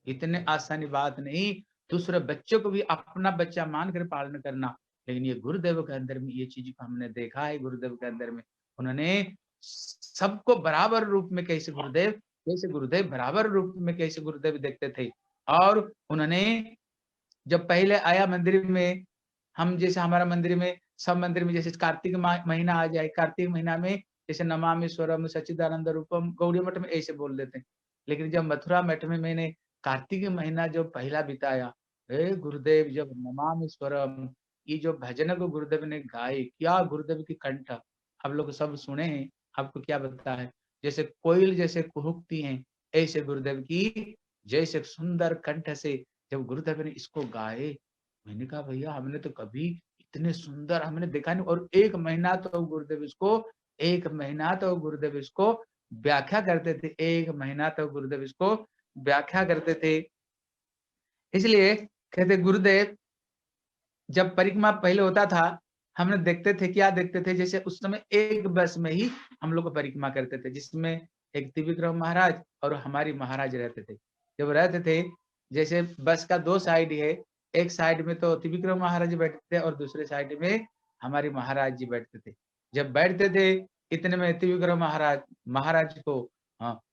S2: इतने आसानी बात नहीं। दूसरे बच्चों को भी अपना बच्चा मानकर पालन करना, लेकिन ये गुरुदेव के अंदर में ये चीज को हमने देखा है। गुरुदेव के अंदर में उन्होंने सबको बराबर रूप में, कैसे गुरुदेव बराबर रूप में कैसे गुरुदेव देखते थे। और उन्होंने जब पहले आया मंदिर में, हम जैसे हमारा मंदिर में, सब मंदिर में जैसे कार्तिक महीना आ जाए, कार्तिक महीना में जैसे नमामि स्वरम सच्चिदानंद रूपम गौड़ी मठ में ऐसे बोल देते हैं। लेकिन जब मथुरा मठ में मैंने कार्तिक महीना जो पहला बिताया, हे गुरुदेव जब नमामि स्वरम ये जो भजन को गुरुदेव ने गाए, क्या गुरुदेव की कंठ आप लोग सब सुने हैं, आपको क्या बताता है, जैसे कोयल जैसे कुहुकती हैं, ऐसे गुरुदेव की जैसे सुंदर कंठ से जब गुरुदेव ने इसको गाए, मैंने कहा भैया हमने तो कभी इतने सुंदर हमने देखा नहीं। और एक महीना तो गुरुदेव इसको व्याख्या करते थे, एक महीना तो गुरुदेव इसको व्याख्या करते थे। इसलिए कहते गुरुदेव जब परिक्रमा पहले होता था, हमने देखते थे, क्या देखते थे, जैसे उस समय एक बस में ही हम लोग परिक्रमा करते थे, जिसमें एक त्रिविक्रम महाराज और हमारी महाराज रहते थे। जब रहते थे, जैसे बस का दो साइड है, एक साइड में तो त्रिविक्रम महाराज बैठते थे और दूसरे साइड में हमारी महाराज जी बैठते थे। जब बैठते थे, इतने में त्रिविक्रम महाराज को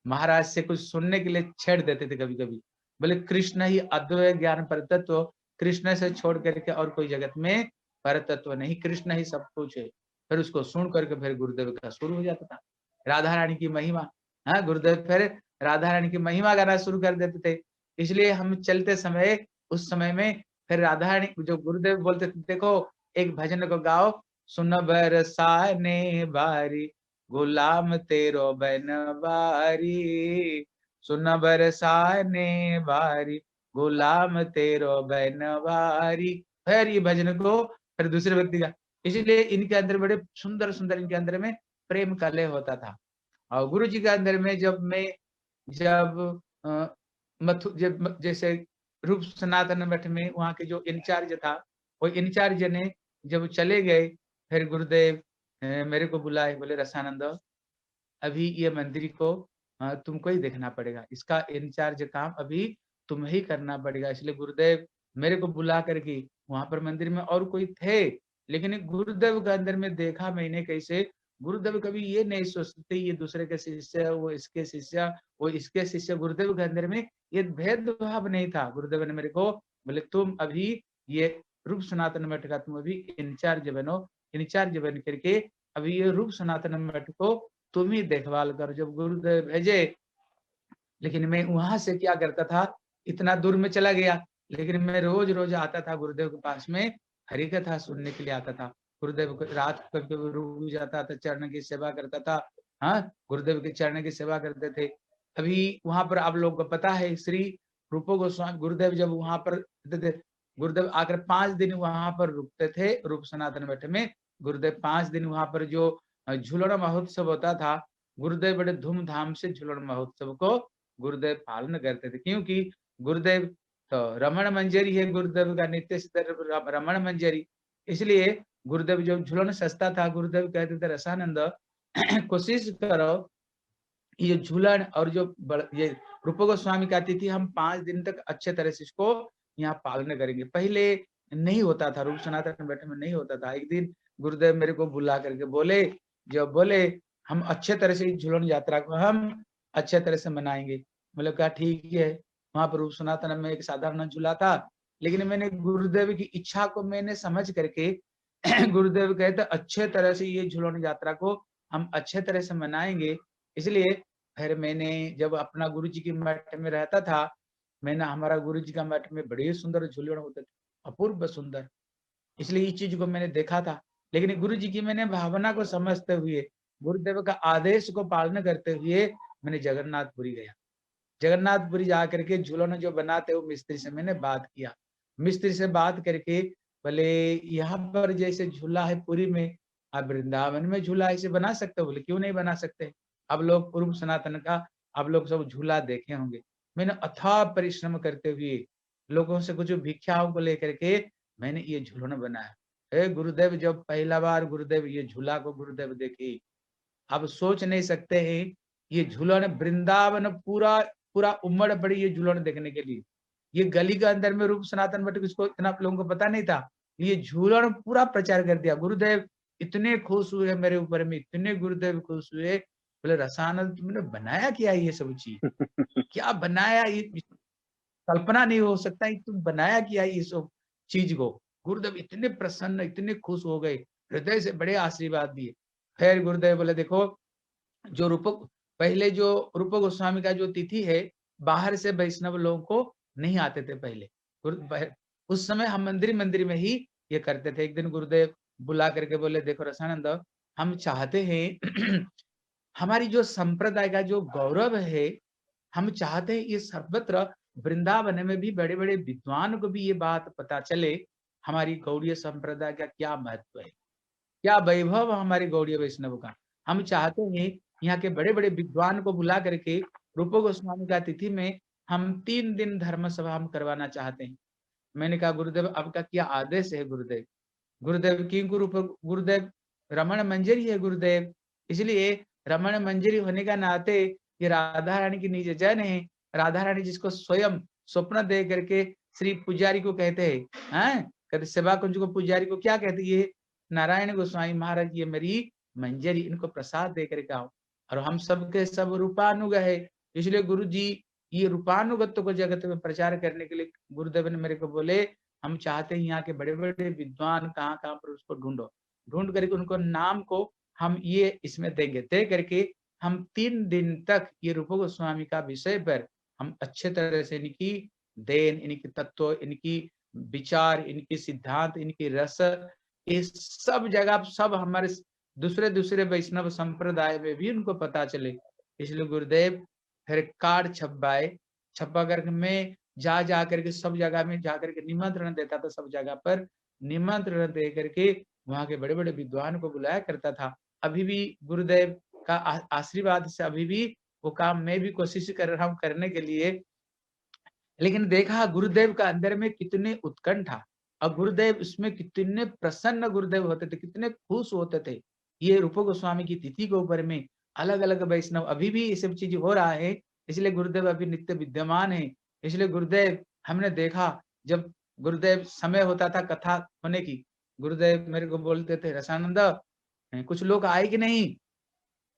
S2: महाराज से कुछ सुनने के लिए छेड़ देते थे कभी कभी, बोले कृष्ण ही अद्वैत ज्ञान परतत्व, कृष्ण से छोड़ करके और कोई जगत में पर तत्व नहीं, कृष्ण ही सब कुछ है। फिर उसको सुन करके फिर गुरुदेव का शुरू हो जाता था राधा रानी की महिमा। हाँ, गुरुदेव फिर राधा रानी की महिमा गाना शुरू कर देते थे। इसलिए हम चलते समय, उस समय में फिर राधा रानी जो गुरुदेव बोलते थे, देखो एक भजन को गाओ, सुन बरसाने बारी गुलाम तेरो बनवारी, सुन बरसाने बारी गुलाम तेरो बनवारी। फिर ये भजन को फिर दूसरे व्यक्ति का, इसलिए इनके अंदर बड़े सुंदर सुंदर, इनके अंदर में प्रेम का लय होता था। और गुरु जी के अंदर में जब जब जैसे रूप सनातन मठ में वहाँ के जो इंचार्ज था, वो इंचार्ज ने जब चले गए, फिर गुरुदेव मेरे को बुलाए, बोले रसानंद अभी ये मंदिर को तुमको ही देखना पड़ेगा, इसका इंचार्ज काम अभी तुम्हें ही करना पड़ेगा। इसलिए गुरुदेव मेरे को बुला करके, वहां पर मंदिर में और कोई थे, लेकिन गुरुदेव के अंदर में देखा मैंने कैसे गुरुदेव कभी ये नहीं सोचते ये दूसरे के शिष्य, वो इसके शिष्य, वो इसके शिष्य। गुरुदेव के अंदर में ये भेदभाव नहीं था। गुरुदेव ने मेरे को बोले तुम अभी ये रूप सनातन मठ का तुम अभी इंचार्ज बनो, इंचार्ज बन करके अभी ये रूप सनातन मठ को तुम ही देखभाल करो। जब गुरुदेव भेजे, लेकिन मैं वहां से क्या करता था, इतना दूर में चला गया, लेकिन मैं रोज रोज आता था गुरुदेव के पास में, हरि कथा सुनने के लिए आता था। गुरुदेव को रात को कभी रुक जाता था, चरण की सेवा करता था। हाँ, गुरुदेव के चरण की सेवा करते थे। अभी वहां पर आप लोग को पता है, श्री रूप गोस्वामी गुरुदेव जब वहां पर थे, गुरुदेव आकर 5 दिन वहां पर रुकते थे रूप सनातन मठ में। गुरुदेव 5 दिन वहां पर जो झूलण महोत्सव होता था, गुरुदेव बड़े धूमधाम से झूलण महोत्सव को गुरुदेव पालन करते थे, क्योंकि गुरुदेव तो रमण मंजरी है, गुरुदेव का नित्य रमण मंजरी। इसलिए गुरुदेव जब झूलन सस्ता था, गुरुदेव कहते थे रसानंद कोशिश करो ये झूलन और जो ये रूप गोस्वामी का तिथि हम 5 दिन तक अच्छे तरह से इसको यहाँ पालन करेंगे। पहले नहीं होता था, रूप सनातन मठ में नहीं होता था। एक दिन गुरुदेव मेरे को बुला करके बोले, जब बोले हम अच्छे तरह से इस झूलन यात्रा को हम अच्छे तरह से मनाएंगे। मतलब क्या ठीक है। वहां पर रूप सनातन में एक साधारण झूला था, लेकिन मैंने गुरुदेव की इच्छा को मैंने समझ करके गुरुदेव कहते अच्छे तरह से ये झूलन यात्रा को हम अच्छे तरह से मनाएंगे। इसलिए फिर मैंने जब अपना गुरु जी के मठ में रहता था, मैंने हमारा गुरु जी का मठ में बड़े सुंदर झूलण होते थे, अपूर्व सुंदर। इसलिए इस चीज को मैंने देखा था। लेकिन गुरु जी की मैंने भावना को समझते हुए, गुरुदेव का आदेश को पालन करते हुए मैंने जगन्नाथपुरी गया। जगन्नाथपुरी जाकर के झूलन जो बनाते वो मिस्त्री से मैंने बात किया। मिस्त्री से बात करके बोले यहाँ पर जैसे झूला है पुरी में, आप वृंदावन में झूला ऐसे बना सकते हो? बोले क्यों नहीं बना सकते? अब लोग पूर्व सनातन का आप लोग सब झूला देखे होंगे। मैंने अथाह परिश्रम करते हुए लोगों से कुछ भिक्षाओं को लेकर के मैंने ये झूलन बनाया। हे गुरुदेव, जब पहला बार गुरुदेव ये झूला को गुरुदेव देखे, आप सोच नहीं सकते हैं, ये झूलन वृंदावन पूरा पूरा उमड़ पड़ी ये झूलन देखने के लिए। ये गली के अंदर में रूप सनातन मठ किसको इतना आप लोगों को पता नहीं था। ये झूलन पूरा प्रचार कर दिया। गुरुदेव इतने खुश हुए मेरे ऊपर में, इतने गुरुदेव खुश हुए, बोले रसानंद तुमने बनाया क्या ये सब चीज? क्या बनाया ये? कल्पना नहीं हो सकता कि तुम बनाया क्या ये सब चीज को। गुरुदेव इतने प्रसन्न, इतने खुश हो गए, हृदय से बड़े आशीर्वाद दिए। फिर गुरुदेव बोले देखो, जो रूप पहले जो रूप गोस्वामी का जो तिथि है, बाहर से वैष्णव लोगों को नहीं आते थे पहले। उस समय हम मंदिर मंदिर में ही ये करते थे। एक दिन गुरुदेव बुला करके बोले देखो रसानंद, हम चाहते हैं हमारी जो संप्रदाय का जो गौरव है, हम चाहते हैं ये सर्वत्र वृंदावन में भी बड़े बड़े विद्वान को भी ये बात पता चले, हमारी गौड़ीय संप्रदाय का क्या महत्व है, क्या वैभव हमारे गौड़ीय वैष्णव का। हम चाहते हैं यहाँ के बड़े बड़े विद्वान को बुला करके रूप गोस्वामी का तिथि में हम 3 दिन धर्म सभा हम करवाना चाहते हैं। मैंने कहा गुरुदेव आपका क्या आदेश है? गुरुदेव गुरुदेव की गुरुदेव रमण मंजरी है गुरुदेव, इसलिए रमण मंजरी होने का नाते ये राधा रानी की निज जन है। राधा रानी जिसको स्वयं स्वप्न दे करके श्री पुजारी को कहते हैं, कहते सेवा कुंज को पुजारी को क्या कहते? ये नारायण गोस्वामी महाराज, ये मेरी मंजरी, इनको प्रसाद दे करके आओ। और हम सब के सब रूपानुग है, इसलिए गुरु जी ये रूपानुगत्व को जगत में प्रचार करने के लिए गुरुदेव ने मेरे को बोले हम चाहते हैं यहाँ के बड़े बड़े विद्वान कहाँ कहाँ पर उसको ढूंढो, ढूंढ करके उनको नाम को हम ये इसमें देंगे, दे करके हम 3 दिन तक ये रूप गोस्वामी का विषय पर हम अच्छे तरह से इनकी देन, इनकी तत्व, इनकी विचार, इनकी सिद्धांत, इनकी रस, ये सब जगह सब हमारे दूसरे दूसरे वैष्णव संप्रदाय में भी उनको पता चले। इसलिए गुरुदेव फिर कार्ड छपवाए, छपा करके मैं जा करके सब जगह में जा करके निमंत्रण देता था, सब जगह पर निमंत्रण दे करके वहां के बड़े बड़े विद्वान को बुलाया करता था। अभी भी गुरुदेव का आशीर्वाद से अभी भी वो काम मैं भी कोशिश कर रहा हूँ करने के लिए। लेकिन देखा गुरुदेव का अंदर में कितने उत्कंठा और गुरुदेव इसमें कितने प्रसन्न गुरुदेव होते थे, कितने खुश होते थे। ये रूप गोस्वामी की तिथि के ऊपर में अलग अलग वैष्णव अभी भी ये सब चीज हो रहा है, इसलिए गुरुदेव अभी नित्य विद्यमान है। इसलिए गुरुदेव हमने देखा जब गुरुदेव समय होता था कथा होने की, गुरुदेव मेरे को बोलते थे रसानंद कुछ लोग आए कि नहीं?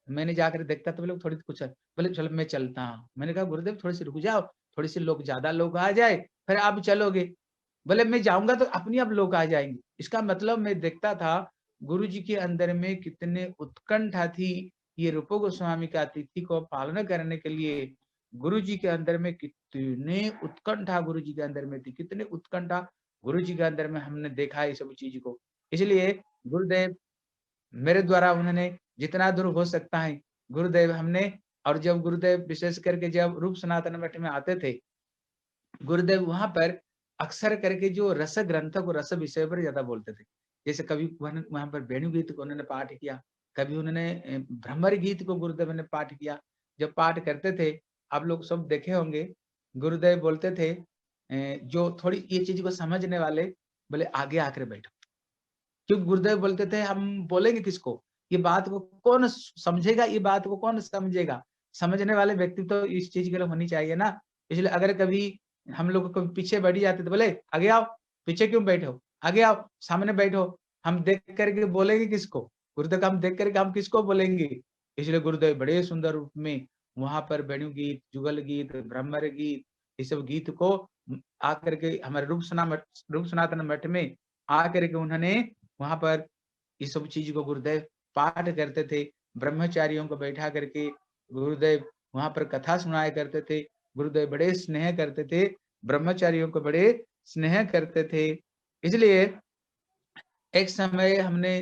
S2: मैंने जाकर देखता तो लोग थोड़ी कुछ, बोले चलो मैं चलता हूँ। मैंने कहा गुरुदेव थोड़ी सी रुक जाओ, थोड़ी सी लोग ज्यादा लोग आ जाए फिर आप चलोगे। बोले मैं जाऊंगा तो अपने आप लोग आ जाएंगे। इसका मतलब मैं देखता था गुरु जी के अंदर में कितने उत्कंठा थी ये रूप गोस्वामी का तिथि को पालन करने के लिए। गुरु जी के अंदर में कितने उत्कंठा गुरु जी के अंदर में थी, कितने उत्कंठा गुरु जी के अंदर में हमने देखा है सब चीज को। इसलिए गुरुदेव मेरे द्वारा उन्होंने जितना दूर हो सकता है गुरुदेव हमने, और जब गुरुदेव विशेष करके जब रूप सनातन मठ में आते थे, गुरुदेव वहां पर अक्सर करके जो रस ग्रंथ को रस विषय पर ज्यादा बोलते थे। जैसे कभी वहां पर वेणु गीत को उन्होंने पाठ किया, कभी उन्होंने भ्रमर गीत को गुरुदेव ने पाठ किया। जब पाठ करते थे आप लोग सब देखे होंगे, गुरुदेव बोलते थे जो थोड़ी ये चीज को समझने वाले बोले आगे आकर बैठो, क्योंकि गुरुदेव बोलते थे हम बोलेंगे किसको, ये बात को कौन समझेगा, ये बात को कौन समझेगा, समझने वाले व्यक्ति तो इस चीज के लिए होनी चाहिए ना। इसलिए अगर कभी हम लोग को पीछे बैठ जाते तो बोले आगे आओ, पीछे क्यों बैठो, आगे आओ, सामने बैठो। हम देख करके बोलेंगे किसको? गुरुदेव का हम देख करके हम किसको बोलेंगे? इसलिए गुरुदेव बड़े सुंदर रूप में वहां पर वेणु गीत, जुगल गीत, ब्रह्मर गीत, ये सब गीत को आकर के हमारे रूप सनातन मठ में आकर के उन्होंने वहां पर इस सब चीज को गुरुदेव पाठ करते थे। ब्रह्मचारियों को बैठा करके गुरुदेव वहां पर कथा सुनाया करते थे। गुरुदेव बड़े स्नेह करते थे, ब्रह्मचारियों को बड़े स्नेह करते थे। इसलिए एक समय हमने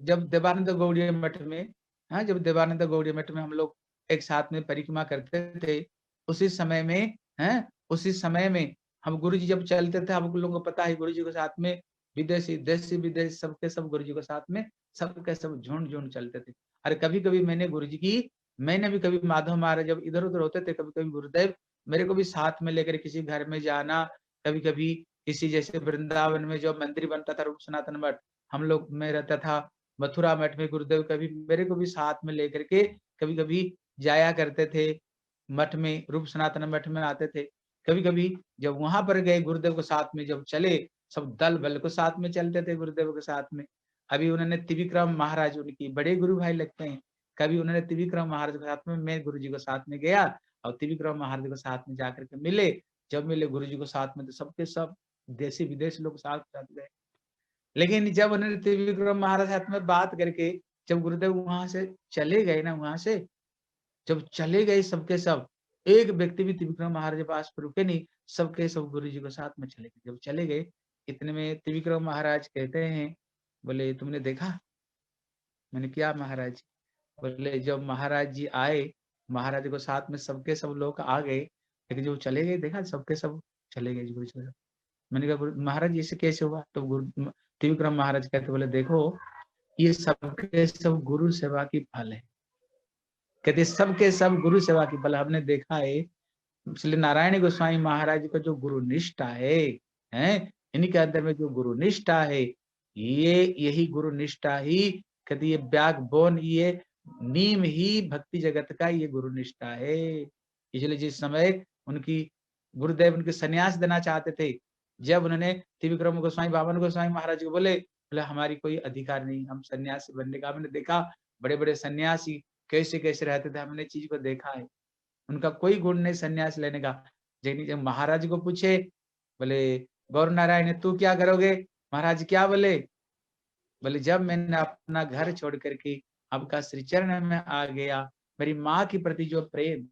S2: जब देवानंद गौड़ीय मठ में, हाँ, जब देवानंद गौड़ीय मठ में हम लोग एक साथ में परिक्रमा करते थे, उसी समय में, हैं, उसी समय में हम गुरुजी जब चलते थे, हम लोगों को पता है गुरुजी के साथ में विदेशी, देशी विदेशी सबके सब गुरुजी के साथ में सबके सब झुंड-झुंड चलते थे। और कभी-कभी मैंने भी कभी माधव महाराज जब इधर-उधर होते थे, कभी-कभी गुरुदेव मेरे को भी साथ में लेकर किसी घर में जाना, कभी-कभी किसी जैसे वृंदावन में जो मंदिर बनता था रूप सनातन मठ, हम लोग मैं रहता था मथुरा मठ में, गुरुदेव कभी मेरे को भी साथ में लेकर के कभी-कभी जाया करते थे। मठ में, रूप सनातन मठ में आते थे। कभी-कभी जब वहां पर गए गुरुदेव के साथ में जब चले, सब दल बल को साथ में चलते थे गुरुदेव के साथ में। अभी उन्होंने त्रिविक्रम महाराज उनकी बड़े गुरु भाई लगते हैं। कभी उन्होंने त्रिविक्रम महाराज के साथ में मैं गुरुजी के साथ में गया और त्रिविक्रम महाराज के साथ में जाकर के मिले। जब मिले गुरुजी को साथ में तो सबके सब देशी विदेशी लोग साथ साथ गए। लेकिन जब उन्होंने त्रिविक्रम महाराज साथ में बात करके जब गुरुदेव वहां से चले गए ना, वहां से जब चले गए सबके सब, एक व्यक्ति भी त्रिविक्रम महाराज के पास रुके नहीं, सबके सब गुरुजी के साथ में चले गए। जब चले गए इतने में त्रिविक्रम महाराज कहते हैं, बोले तुमने देखा? मैंने क्या महाराज? बोले जब महाराज जी आए, महाराज को साथ में सबके सब लोग आ गए, लेकिन जब चले गए देखा सबके सब चले गए गुरुजी के साथ। मैंने कहा महाराज ऐसे कैसे हुआ? तो त्रिविक्रम महाराज कहते बोले देखो ये सबके सब गुरु सेवा की फल है। कहते सबके सब गुरु सेवा की फल हमने देखा है। इसलिए नारायण गोस्वामी महाराज का जो गुरु निष्ठा है, इन्हीं के अंदर में जो गुरु निष्ठा है, ये यही गुरु निष्ठा ही कहते ये बैकबोन, ये नीम ही भक्ति जगत का ये गुरु निष्ठा है। इसलिए जिस समय उनकी गुरुदेव उनके सन्यास देना चाहते थे, जब उन्होंने त्रिविक्रम गोस्वामी बावन गोस्वामी महाराज को बोले हमारी कोई अधिकार नहीं, हम सन्यासी बनने का। हमने देखा बड़े बड़े सन्यासी कैसे कैसे रहते थे, हमने चीज को देखा है, उनका कोई गुण नहीं सन्यास लेने का। जब महाराज को पूछे बोले गौर नारायण तू क्या करोगे? महाराज क्या बोले? बोले जब मैंने अपना घर छोड़ करके आपका श्री चरण में आ गया, मेरी माँ के प्रति जो प्रेम,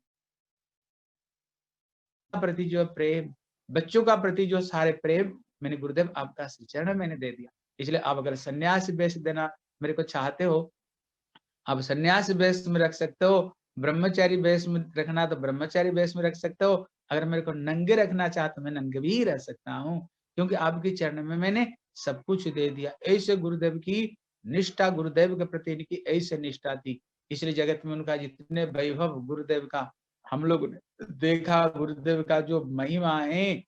S2: बच्चों का प्रति जो सारे प्रेम मैंने गुरुदेव आपका श्री चरण में मैंने दे दिया। इसलिए आप अगर सन्यासी वेश देना मेरे को चाहते हो, आप सन्यासी वेश में रख सकते हो, ब्रह्मचारी वेश में रखना तो ब्रह्मचारी वेश में रख सकते हो, अगर मेरे को नंगे रखना चाहते तो मैं नंगे भी रह सकता हूँ, क्योंकि आपके चरण में मैंने सब कुछ दे दिया। ऐसे गुरुदेव की निष्ठा, गुरुदेव के प्रति इनकी ऐसे निष्ठा थी। इसलिए जगत में उनका जितने वैभव गुरुदेव का हम लोग ने देखा, गुरुदेव का जो महिमा है,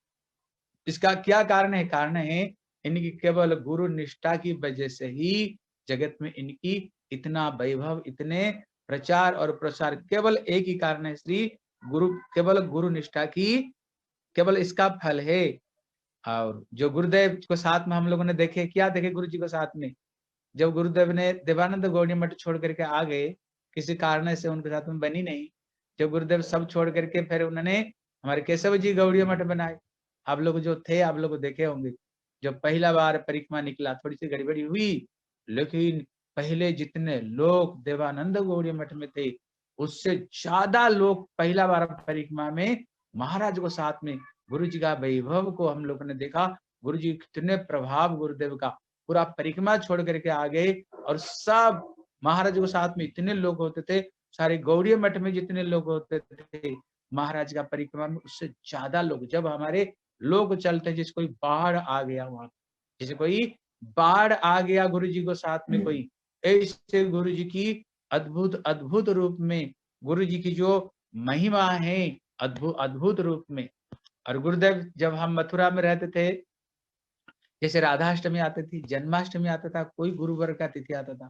S2: इसका क्या कारण है? कारण है इनकी केवल गुरु निष्ठा की वजह से ही जगत में इनकी इतना वैभव, इतने प्रचार और प्रसार, केवल एक ही कारण है, श्री गुरु, केवल गुरु निष्ठा की, केवल इसका फल है। और जो गुरुदेव को साथ में हम लोगों ने देखे, क्या देखे गुरु जी को साथ में? जब गुरुदेव ने देवानंद गौड़ी मठ छोड़ करके आ गए, किसी कारण से उनके साथ में बनी नहीं, जब गुरुदेव सब छोड़ करके फिर उन्होंने हमारे केशव जी गौड़ी मठ बनाए। आप लोग जो थे, आप लोग देखे होंगे, जब पहला बार परिक्रमा निकला थोड़ी सी गड़बड़ी हुई, लेकिन पहले जितने लोग देवानंद गौड़ी मठ में थे, उससे ज्यादा लोग पहला बार परिक्रमा में महाराज को साथ में, गुरु जी का वैभव को हम लोगों ने देखा। गुरु जी कितने प्रभाव गुरुदेव का, पूरा परिक्रमा छोड़ करके आ गए और सब महाराज को साथ में इतने लोग होते थे, सारे गौड़ी मठ में जितने लोग होते थे महाराज का परिक्रमा में उससे ज्यादा लोग। जब हमारे लोग चलते, जैसे कोई बाढ़ आ गया वहां, जैसे कोई बाढ़ आ गया गुरु जी को साथ में कोई, ऐसे गुरु जी की अद्भुत अद्भुत रूप में, गुरु जी की जो महिमा है अद्भुत अद्भुत रूप में। और गुरुदेव जब हम मथुरा में रहते थे, जैसे राधाष्टमी आती थी, जन्माष्टमी आता था, कोई गुरुवार का तिथि आता था,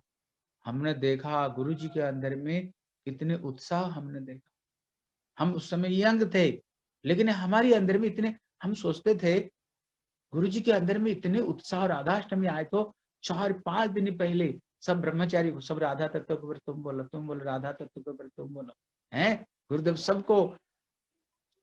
S2: हमने देखा गुरु जी के अंदर में कितने उत्साह हमने देखा। हम उस समय यंग थे, लेकिन हमारे अंदर में इतने, हम सोचते थे गुरु जी के अंदर में इतने उत्साह। राधाष्टमी आए तो 4-5 दिन पहले सब ब्रह्मचारी को, सब राधा तत्व के ऊपर तुम बोलो, राधा तत्व के ऊपर तुम बोलो, हैं गुरुदेव सबको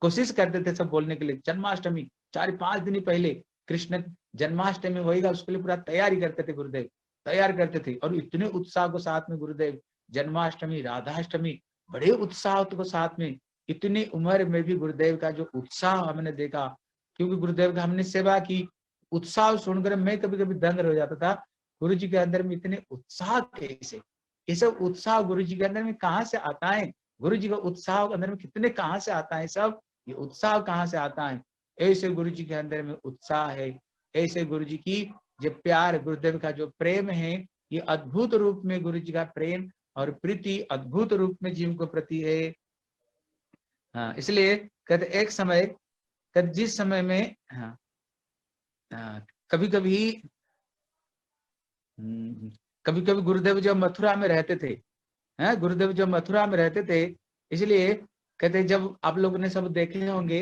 S2: कोशिश करते थे सब बोलने के लिए। जन्माष्टमी 4-5 दिन पहले कृष्ण जन्माष्टमी होएगा, उसके लिए पूरा तैयारी करते थे गुरुदेव, तैयार करते थे। और इतने उत्साह को साथ में गुरुदेव जन्माष्टमी, राधाष्टमी बड़े उत्साह को साथ में इतनी उम्र में भी गुरुदेव का जो उत्साह हमने देखा, क्योंकि गुरुदेव का हमने सेवा की, उत्साह सुनकर मैं कभी कभी दंग हो जाता था। गुरु जी के अंदर में इतने उत्साह कैसे, ये सब उत्साह गुरु जी के अंदर में कहाँ से आता है? गुरु जी का उत्साह के अंदर में कितने कहाँ से आता है? सब ये उत्साह कहाँ से आता है? ऐसे गुरु जी के अंदर में उत्साह है, ऐसे गुरु जी की जो प्यार, गुरुदेव का जो प्रेम है, ये अद्भुत रूप में गुरु जी का प्रेम और प्रीति अद्भुत रूप में जीव को प्रति है। हाँ, इसलिए कहते एक समय, कहते जिस समय में, हाँ, कभी कभी कभी कभी गुरुदेव जब मथुरा में रहते थे, हैं, गुरुदेव जब मथुरा में रहते थे, इसलिए कहते जब आप लोगों ने सब देखे होंगे,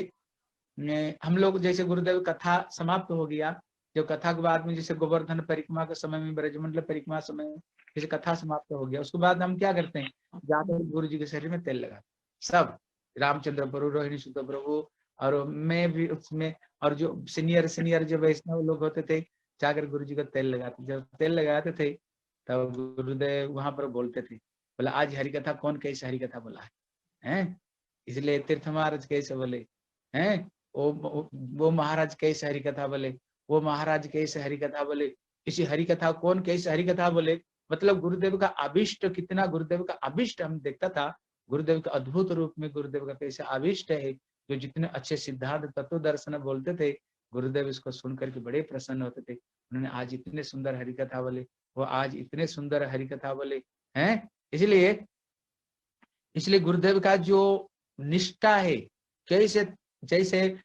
S2: हम लोग जैसे गुरुदेव कथा समाप्त हो गया, जो कथा के बाद में जैसे गोवर्धन परिक्रमा के समय में, ब्रजमंडल परिक्रमा समय में जैसे कथा समाप्त हो गया, उसके बाद हम क्या करते हैं, जाकर गुरु जी के शरीर में तेल लगा, सब रामचंद्र प्रभु, रोहिणी शुद्ध प्रभु और मैं भी उसमें, और जो सीनियर सीनियर जो वैष्णव लोग होते थे, जाकर गुरु जी को तेल लगाते। जब तेल लगाते थे तब गुरुदेव वहां पर बोलते थे, बोला आज हरि कथा कौन कैसे हरि कथा बोला है, इसलिए तीर्थ महाराज कैसे बोले हैं, वो महाराज कैसे हरि कथा बोले, वो महाराज कैसे हरि कथा बोले, इसी हरि कथा कौन कैसे हरि कथा बोले। मतलब गुरुदेव का अभिष्ट, कितना गुरुदेव का अभिष्ट हम देखता था, गुरुदेव का अद्भुत रूप में गुरुदेव का कैसे अभिष्ट है, जो जितने अच्छे सिद्धांत तत्व दर्शन बोलते थे, गुरुदेव इसको सुन करके बड़े प्रसन्न होते थे। उन्होंने आज इतने सुंदर हरि कथा बोले, वो आज इतने सुंदर हरि कथा बोले हैं। इसलिए इसलिए गुरुदेव का जो निष्ठा है, कैसे जैसे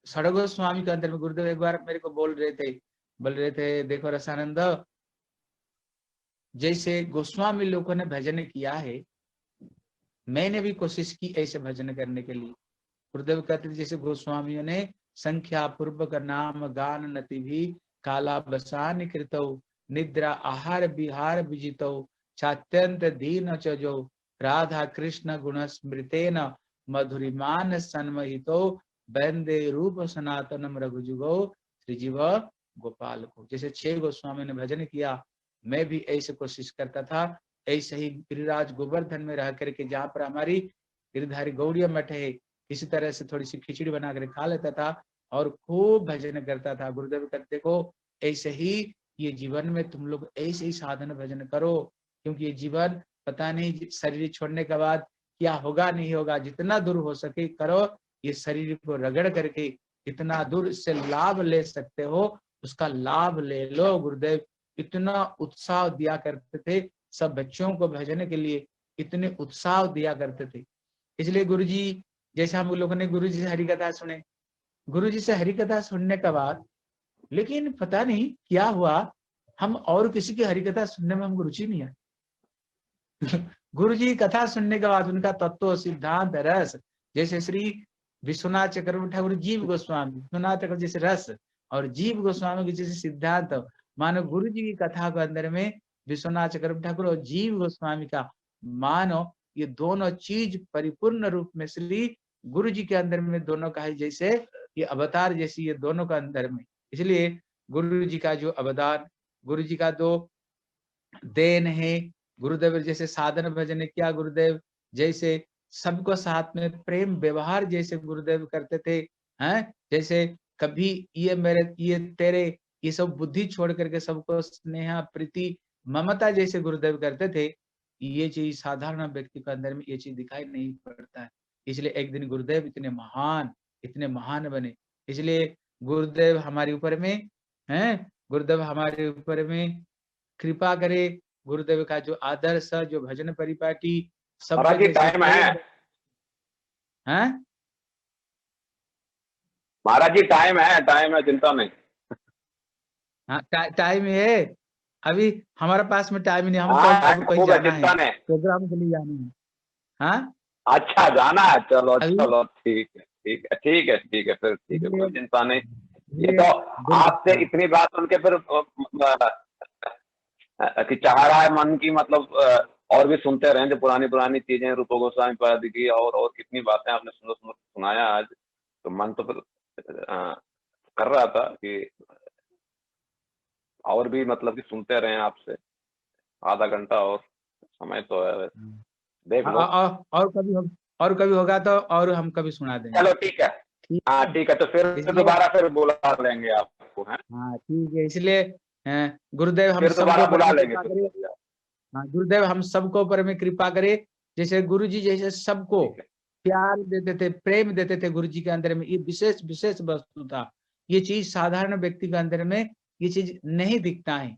S2: सड़गो स्वामी के अंदर में गुरुदेव एक बार मेरे को बोल रहे थे देखो रसानंद, जैसे गोस्वामी लोगों ने भजन किया है, मैंने भी कोशिश की ऐसे भजन करने के लिए। गुरुदेव कहते थे जैसे गोस्वामियों ने संख्या पूर्वक नाम गान नति भी काला बसान कृतौ, निद्रा आहार विहार विजितौ, छात्यंत दीन चजो, राधा कृष्ण गुण स्मृतेन मधुरिमान सन्महितो, वंदे रूप सनातनम रघुजुगो श्रीजीव गोपाल को। जैसे 6 गोस्वामी ने भजन किया, मैं भी ऐसे कोशिश करता था, ऐसे ही गिरिराज गोवर्धन में रह करके, जहाँ पर हमारी गिरधारी गौड़िया मठ है, इसी तरह से थोड़ी सी खिचड़ी बना कर खा लेता था और खूब भजन करता था। गुरुदेव कहते को ऐसे ही ये जीवन में तुम लोग ऐसे ही साधन भजन करो, क्योंकि ये जीवन पता नहीं शरीर छोड़ने के बाद क्या होगा नहीं होगा, जितना दूर हो सके करो, ये शरीर को रगड़ करके जितना दूर इससे लाभ ले सकते हो उसका लाभ ले लो। गुरुदेव इतना उत्साह दिया करते थे, सब बच्चों को भजन के लिए इतने उत्साह दिया करते थे। इसलिए गुरुजी, जैसे हम लोगों ने गुरु जी से हरि कथा सुने, गुरु जी से हरि कथा सुनने के बाद लेकिन पता नहीं क्या हुआ, हम और किसी की हरि कथा सुनने में हमको रुचि नहीं है। गुरु जी कथा सुनने के बाद उनका तत्व सिद्धांत रस, जैसे श्री विश्वनाथ चक्रवर्ती ठाकुर जीव गोस्वामी, विश्वनाथ ठाकुर जैसे रस और जीव गोस्वामी की जैसे सिद्धांत, मानो गुरु जी की कथा के अंदर में विश्वनाथ चक्रवर्ती ठाकुर और जीव गोस्वामी का मानो ये दोनों चीज परिपूर्ण रूप में श्री गुरु जी के अंदर में दोनों का है, जैसे ये अवतार जैसी ये दोनों का अंदर में। इसलिए गुरु जी का जो अवतार, गुरु जी का दो देन है, गुरुदेव जैसे साधन भजन किया, गुरुदेव जैसे सबको साथ में प्रेम व्यवहार जैसे गुरुदेव करते थे, हैं, जैसे कभी ये मेरे ये तेरे ये सब बुद्धि छोड़ करके सबको स्नेह प्रीति ममता जैसे गुरुदेव करते थे, ये चीज साधारण व्यक्ति के अंदर में ये चीज दिखाई नहीं पड़ता है। इसलिए एक दिन गुरुदेव इतने महान बने। इसलिए गुरुदेव हमारे ऊपर में हैं, गुरुदेव हमारे ऊपर में कृपा करे, गुरुदेव का जो आदर्श, जो भजन परिपाटी सब
S1: महाराज जी
S2: जगह से
S1: टाइम है,
S2: हैं?
S1: महाराज जी टाइम है, चिंता नहीं।
S2: हाँ, टाइम है, अभी हमारे पास में टाइम नहीं, हमको
S1: हाँ
S2: अब कहीं
S1: खूब है,
S2: जाना है,
S1: चिंता नहीं।
S2: प्रोग्राम के लिए जाना है। हाँ,
S1: अच्छा जाना है, चलो
S2: अभी
S1: चलो ठीक है ठीक है ठीक है ठीक है, फिर ठीक है, कोई चिंता नहीं। ये
S2: ये
S1: तो आपसे इतनी बात सुन के फिर कि चाह रहा है मन की, मतलब और भी सुनते रहें जो पुरानी पुरानी चीजें, रूप गोस्वामी पाद की और कितनी बातें आपने सुनाया आज, तो मन तो फिर कर रहा था कि और भी मतलब कि सुनते रहें आपसे आधा घंटा और, समय तो है, देख लो।
S2: और कभी हम और कभी होगा तो और हम कभी सुना देंगे।
S1: चलो ठीक है,
S2: ठीक
S1: हाँ
S2: है,
S1: ठीक है, तो फिर
S2: इसलिए
S1: दोबारा फिर बुला लेंगे आपको, है
S2: हाँ ठीक है, इसलिए गुरुदेव हम
S1: फिर
S2: सबको
S1: दोबारा
S2: ऊपर
S1: बुला
S2: में
S1: लेंगे
S2: कृपा
S1: फिर
S2: करे।
S1: कभी आप।
S2: हाँ गुरुदेव हम सबको ऊपर में कृपा करे, जैसे गुरु जी जैसे सबको
S1: ठीक है,
S2: प्यार देते थे, प्रेम देते थे गुरु जी के अंदर में, ये विशेष विशेष वस्तु था। ये चीज साधारण व्यक्ति के अंदर में ये चीज नहीं दिखता है।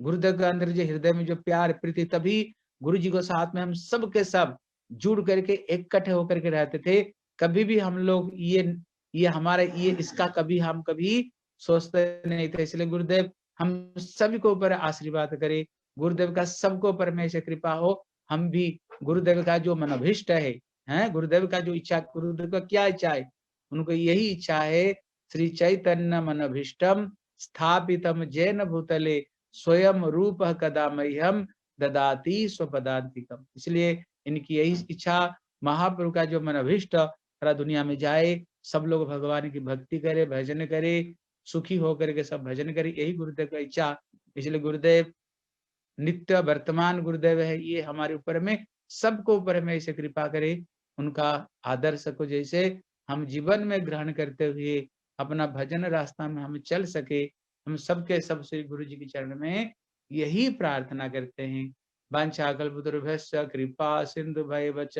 S2: गुरुदेव के अंदर जो हृदय में जो प्यार प्रीति, तभी गुरु जी को साथ में हम सब के सब जुड़ करके इकट्ठे होकर के रहते थे। कभी भी हम लोग ये हमारा ये इसका कभी हम कभी सोचते नहीं थे। इसलिए गुरुदेव हम सभी को ऊपर आशीर्वाद करे, गुरुदेव का सबको ऊपर में से कृपा हो। हम भी गुरुदेव का जो मनोभिष्ट है गुरुदेव का जो इच्छा, गुरुदेव का क्या इच्छा है, उनको यही इच्छा है, श्री चैतन्य मनोभिष्टम स्थापितम जैन भूतले स्वयं रूप कदा मह्यम ददाति स्वपदांतिकम। इसलिए इनकी यही इच्छा, महाप्रभु का जो मनोभिष्ट सारा दुनिया में जाए, सब लोग भगवान की भक्ति करे, भजन करे, सुखी होकर के सब भजन करे, यही गुरुदेव का इच्छा। इसलिए गुरुदेव नित्य वर्तमान गुरुदेव है, ये हमारे ऊपर में सबको ऊपर में ऐसे कृपा करे, उनका आदर्श को जैसे हम जीवन में ग्रहण करते हुए अपना भजन रास्ता में हम चल सके, हम सबके सब श्री गुरु जी के चरण में यही प्रार्थना करते हैं। वांछा कल्पतरुभ्यश्च कृपा सिंधु भय बच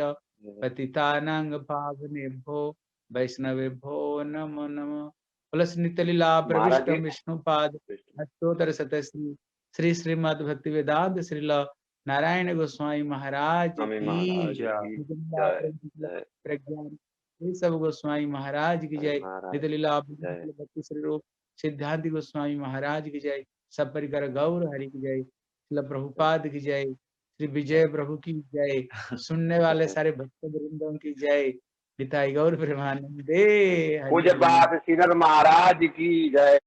S2: पतितानांग पावनेभ्यो वैष्णवेभ्यो नमो नमः। प्लस नित्यलीला
S1: महाराज
S2: प्रविष्ट
S1: जी,
S2: विष्णुपाद अष्टोत्तर शतश्री श्री श्रीमद् भक्ति वेदांत श्रील नारायण गोस्वामी महाराज
S1: स्वामी
S2: की
S1: महाराज की जय, जय
S2: प्रज्ञान ये सब गोस्वामी महाराज की जय।
S1: महाराज
S2: नित्यलीला
S1: जय।
S2: भक्ति श्री रूप सिद्धांति गोस्वामी महाराज की जय। सब परिकर गौर हरि की जय। श्रील प्रभुपाद की जय। श्री विजय प्रभु की जय। सुनने वाले सारे भक्त वृंदों की जय। पिताई गौर प्रेमानंदे हरि
S1: पूज्य
S2: बोल।
S1: पाठ श्रीधर महाराज की जय।